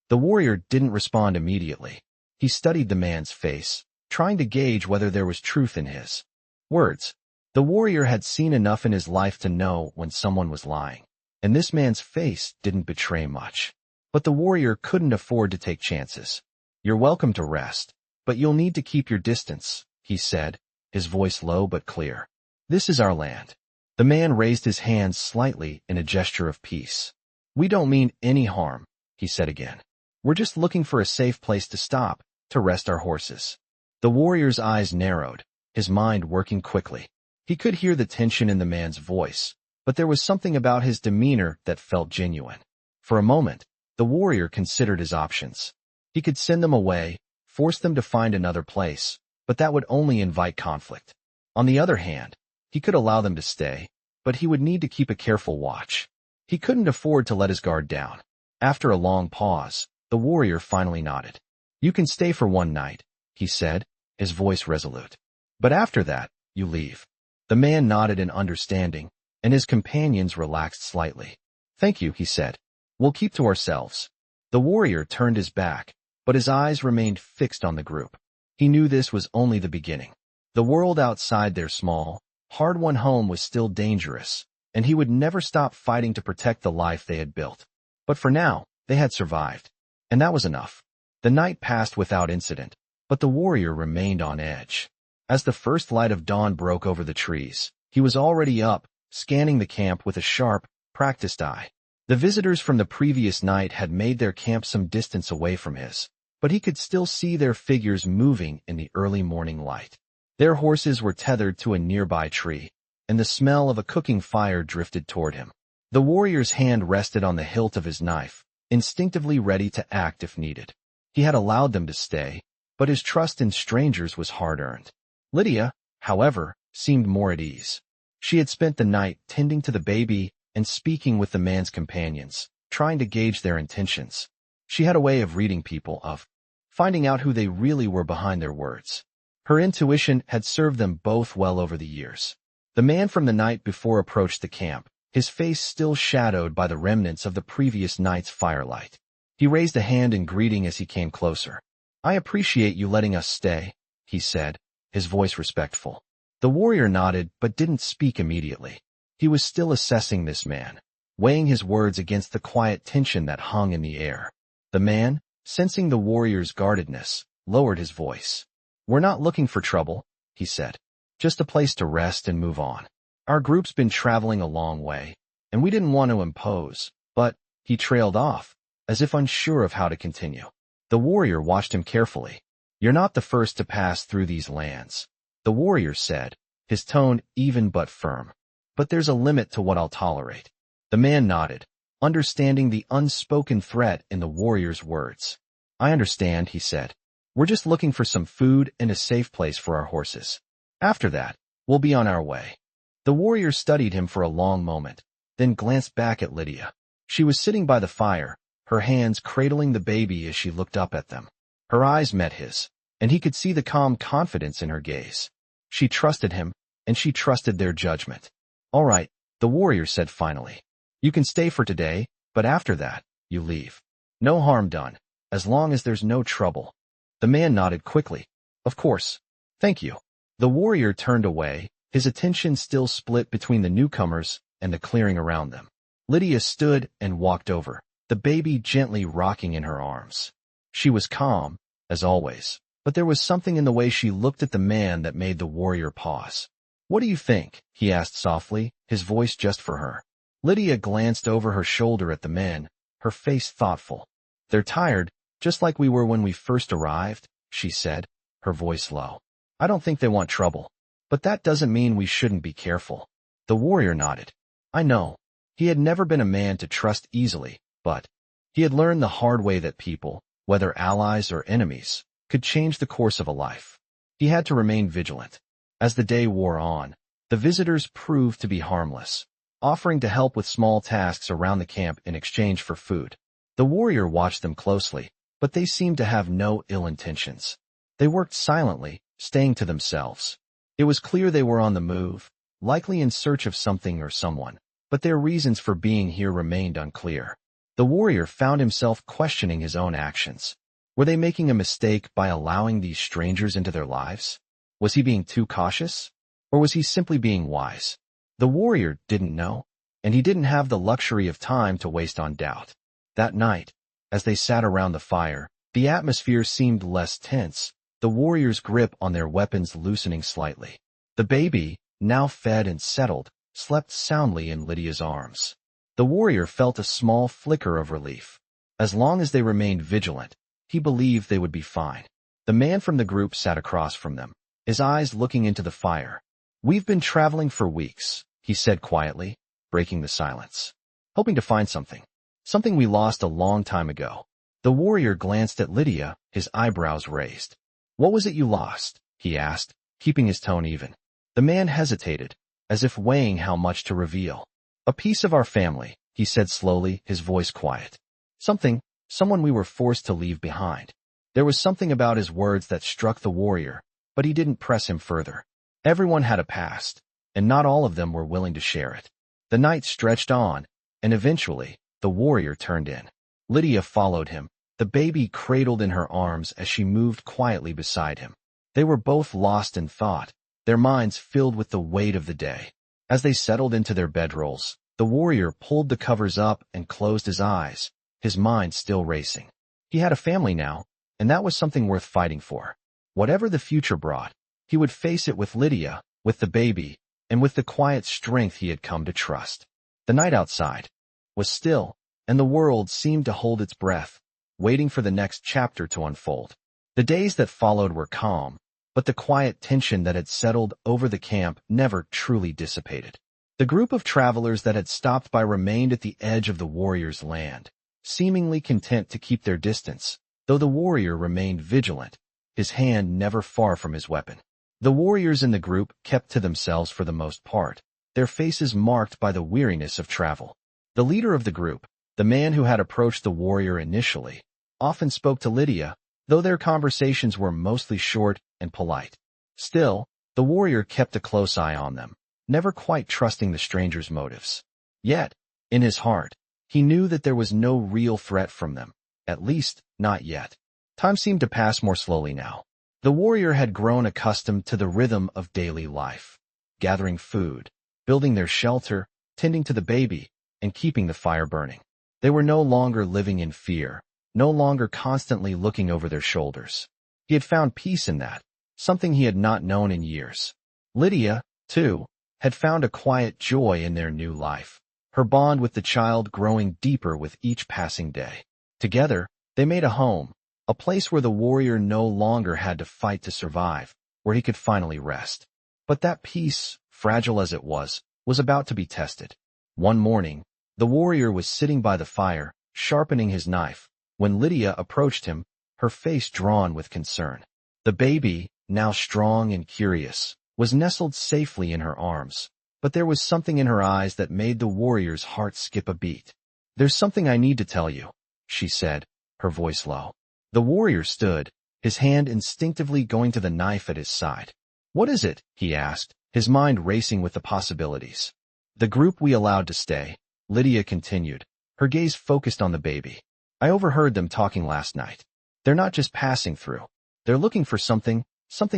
The warrior didn't respond immediately. He studied the man's face, trying to gauge whether there was truth in his words. The warrior had seen enough in his life to know when someone was lying, and this man's face didn't betray much. But the warrior couldn't afford to take chances. "You're welcome to rest, but you'll need to keep your distance," he said, his voice low but clear. "This is our land." The man raised his hands slightly in a gesture of peace. "We don't mean any harm," he said again. "We're just looking for a safe place to stop, to rest our horses." The warrior's eyes narrowed, his mind working quickly. He could hear the tension in the man's voice, but there was something about his demeanor that felt genuine. For a moment, the warrior considered his options. He could send them away, force them to find another place, but that would only invite conflict. On the other hand, he could allow them to stay, but he would need to keep a careful watch. He couldn't afford to let his guard down. After a long pause, The warrior finally nodded. You can stay for one night, he said, his voice resolute. But after that, you leave. The man nodded in understanding, and his companions relaxed slightly. Thank you, he said. We'll keep to ourselves. The warrior turned his back, but his eyes remained fixed on the group. He knew this was only the beginning. The world outside their small, hard-won home was still dangerous, and he would never stop fighting to protect the life they had built. But for now, they had survived. And that was enough. The night passed without incident, but the warrior remained on edge. As the first light of dawn broke over the trees, he was already up, scanning the camp with a sharp, practiced eye. The visitors from the previous night had made their camp some distance away from his, but he could still see their figures moving in the early morning light. Their horses were tethered to a nearby tree, and the smell of a cooking fire drifted toward him. The warrior's hand rested on the hilt of his knife, instinctively ready to act if needed. He had allowed them to stay, but his trust in strangers was hard-earned. Lydia, however, seemed more at ease. She had spent the night tending to the baby and speaking with the man's companions, trying to gauge their intentions. She had a way of reading people, of finding out who they really were behind their words. Her intuition had served them both well over the years. The man from the night before approached the camp, his face still shadowed by the remnants of the previous night's firelight. He raised a hand in greeting as he came closer. I appreciate you letting us stay, he said, his voice respectful. The warrior nodded but didn't speak immediately. He was still assessing this man, weighing his words against the quiet tension that hung in the air. The man, sensing the warrior's guardedness, lowered his voice. We're not looking for trouble, he said. Just a place to rest and move on. Our group's been traveling a long way, and we didn't want to impose, but, he trailed off, as if unsure of how to continue. The warrior watched him carefully. You're not the first to pass through these lands, the warrior said, his tone even but firm. But there's a limit to what I'll tolerate. The man nodded, understanding the unspoken threat in the warrior's words. I understand, he said. We're just looking for some food and a safe place for our horses. After that, we'll be on our way. The warrior studied him for a long moment, then glanced back at Lydia. She was sitting by the fire, her hands cradling the baby as she looked up at them. Her eyes met his, and he could see the calm confidence in her gaze. She trusted him, and she trusted their judgment. All right, the warrior said finally. You can stay for today, but after that, you leave. No harm done, as long as there's no trouble. The man nodded quickly. Of course. Thank you. The warrior turned away, his attention still split between the newcomers and the clearing around them. Lydia stood and walked over, the baby gently rocking in her arms. She was calm, as always, but there was something in the way she looked at the man that made the warrior pause. What do you think? He asked softly, his voice just for her. Lydia glanced over her shoulder at the men, her face thoughtful. They're tired, just like we were when we first arrived, she said, her voice low. I don't think they want trouble, but that doesn't mean we shouldn't be careful. The warrior nodded. I know. He had never been a man to trust easily, but he had learned the hard way that people, whether allies or enemies, could change the course of a life. He had to remain vigilant. As the day wore on, the visitors proved to be harmless, offering to help with small tasks around the camp in exchange for food. The warrior watched them closely, but they seemed to have no ill intentions. They worked silently, staying to themselves. It was clear they were on the move, likely in search of something or someone, but their reasons for being here remained unclear. The warrior found himself questioning his own actions. Were they making a mistake by allowing these strangers into their lives? Was he being too cautious? Or was he simply being wise? The warrior didn't know, and he didn't have the luxury of time to waste on doubt. That night, as they sat around the fire, the atmosphere seemed less tense, the warrior's grip on their weapons loosening slightly. The baby, now fed and settled, slept soundly in Lydia's arms. The warrior felt a small flicker of relief. As long as they remained vigilant, he believed they would be fine. The man from the group sat across from them, his eyes looking into the fire. We've been traveling for weeks, he said quietly, breaking the silence. Hoping to find something. Something we lost a long time ago. The warrior glanced at Lydia, his eyebrows raised. What was it you lost? He asked, keeping his tone even. The man hesitated, as if weighing how much to reveal. A piece of our family, he said slowly, his voice quiet. Something someone we were forced to leave behind. There was something about his words that struck the warrior, but he didn't press him further. Everyone had a past, and not all of them were willing to share it. The night stretched on, and eventually, the warrior turned in. Lydia followed him, the baby cradled in her arms as she moved quietly beside him. They were both lost in thought, their minds filled with the weight of the day. As they settled into their bedrolls, the warrior pulled the covers up and closed his eyes, his mind still racing. He had a family now, and that was something worth fighting for. Whatever the future brought, he would face it with Lydia, with the baby, and with the quiet strength he had come to trust. The night outside was still, and the world seemed to hold its breath, waiting for the next chapter to unfold. The days that followed were calm, but the quiet tension that had settled over the camp never truly dissipated. The group of travelers that had stopped by remained at the edge of the warrior's land, seemingly content to keep their distance, though the warrior remained vigilant, his hand never far from his weapon. The warriors in the group kept to themselves for the most part, their faces marked by the weariness of travel. The leader of the group, the man who had approached the warrior initially, often spoke to Lydia, though their conversations were mostly short and polite. Still, the warrior kept a close eye on them, never quite trusting the stranger's motives. Yet, in his heart, he knew that there was no real threat from them, at least, not yet. Time seemed to pass more slowly now. The warrior had grown accustomed to the rhythm of daily life, gathering food, building their shelter, tending to the baby, and keeping the fire burning. They were no longer living in fear, no longer constantly looking over their shoulders. He had found peace in that, something he had not known in years. Lydia, too, had found a quiet joy in their new life, her bond with the child growing deeper with each passing day. Together, they made a home, a place where the warrior no longer had to fight to survive, where he could finally rest. But that peace, fragile as it was about to be tested. One morning, the warrior was sitting by the fire, sharpening his knife, when Lydia approached him, her face drawn with concern. The baby, now strong and curious, was nestled safely in her arms, but there was something in her eyes that made the warrior's heart skip a beat. "There's something I need to tell you," she said, her voice low. The warrior stood, his hand instinctively going to the knife at his side. "What is it?" he asked, his mind racing with the possibilities. "The group we allowed to stay," Lydia continued, her gaze focused on the baby. "I overheard them talking last night. They're not just passing through. They're looking for something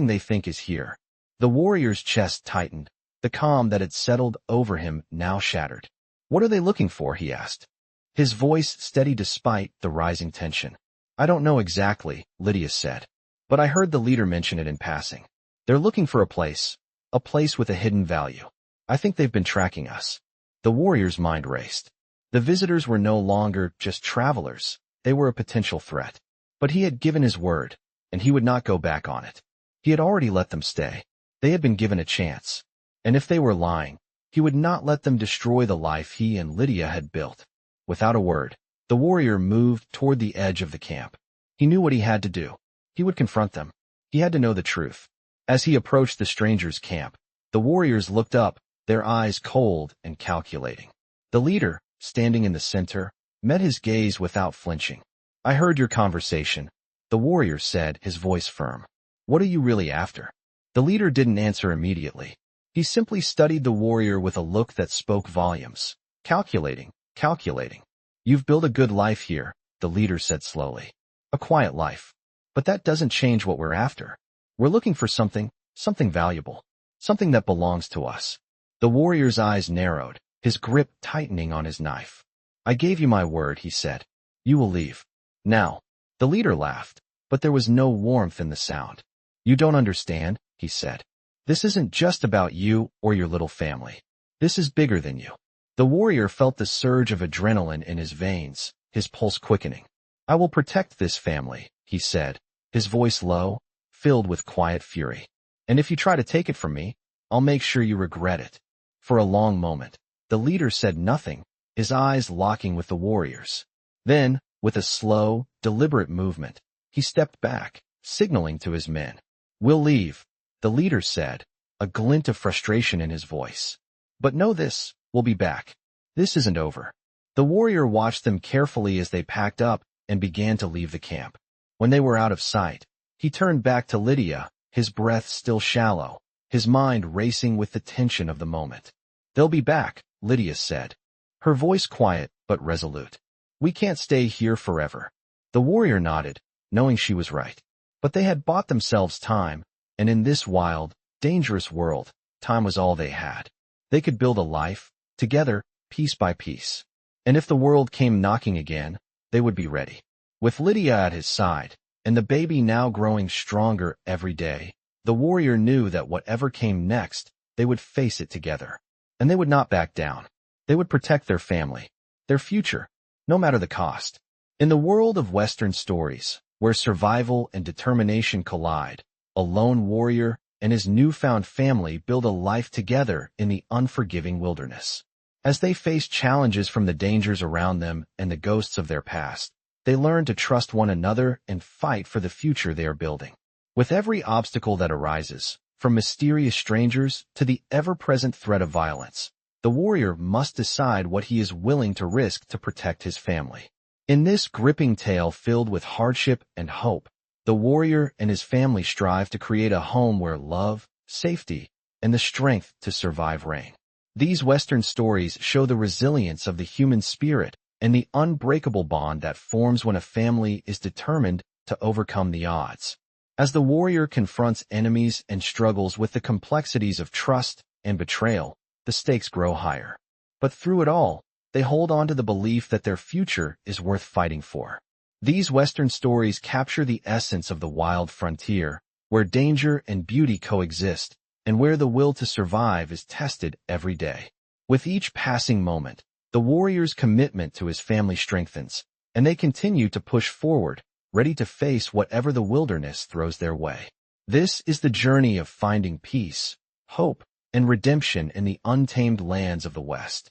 they think is here." The warrior's chest tightened, the calm that had settled over him now shattered. "What are they looking for?" he asked, his voice steady despite the rising tension. "I don't know exactly," Lydia said, "but I heard the leader mention it in passing. They're looking for a place with a hidden value. I think they've been tracking us." The warrior's mind raced. The visitors were no longer just travelers, they were a potential threat. But he had given his word, and he would not go back on it. He had already let them stay. They had been given a chance. And if they were lying, he would not let them destroy the life he and Lydia had built. Without a word, the warrior moved toward the edge of the camp. He knew what he had to do. He would confront them. He had to know the truth. As he approached the stranger's camp, the warriors looked up, their eyes cold and calculating. The leader, standing in the center, met his gaze without flinching. "I heard your conversation," the warrior said, his voice firm. "What are you really after?" The leader didn't answer immediately. He simply studied the warrior with a look that spoke volumes. "Calculating. You've built a good life here," the leader said slowly. "A quiet life. But that doesn't change what we're after. We're looking for something valuable. Something that belongs to us." The warrior's eyes narrowed, his grip tightening on his knife. "I gave you my word," he said. "You will leave. Now." The leader laughed, but there was no warmth in the sound. "You don't understand," he said. "This isn't just about you or your little family. This is bigger than you." The warrior felt the surge of adrenaline in his veins, his pulse quickening. "I will protect this family," he said, his voice low, filled with quiet fury. "And if you try to take it from me, I'll make sure you regret it." For a long moment, the leader said nothing, his eyes locking with the warrior's. Then, with a slow, deliberate movement, he stepped back, signaling to his men. "We'll leave," the leader said, a glint of frustration in his voice. "But know this, we'll be back. This isn't over." The warrior watched them carefully as they packed up, and began to leave the camp. When they were out of sight, he turned back to Lydia, his breath still shallow, his mind racing with the tension of the moment. "They'll be back," Lydia said, her voice quiet but resolute. "We can't stay here forever." The warrior nodded, knowing she was right. But they had bought themselves time, and in this wild, dangerous world, time was all they had. They could build a life, together, piece by piece. And if the world came knocking again, they would be ready. With Lydia at his side, and the baby now growing stronger every day, the warrior knew that whatever came next, they would face it together. And they would not back down. They would protect their family, their future, no matter the cost. In the world of Western stories, where survival and determination collide, a lone warrior and his newfound family build a life together in the unforgiving wilderness. As they face challenges from the dangers around them and the ghosts of their past, they learn to trust one another and fight for the future they are building. With every obstacle that arises, from mysterious strangers to the ever-present threat of violence, the warrior must decide what he is willing to risk to protect his family. In this gripping tale filled with hardship and hope, the warrior and his family strive to create a home where love, safety, and the strength to survive reign. These Western stories show the resilience of the human spirit and the unbreakable bond that forms when a family is determined to overcome the odds. As the warrior confronts enemies and struggles with the complexities of trust and betrayal, the stakes grow higher. But through it all, they hold on to the belief that their future is worth fighting for. These Western stories capture the essence of the wild frontier, where danger and beauty coexist, and where the will to survive is tested every day. With each passing moment, the warrior's commitment to his family strengthens, and they continue to push forward, ready to face whatever the wilderness throws their way. This is the journey of finding peace, hope, and redemption in the untamed lands of the West.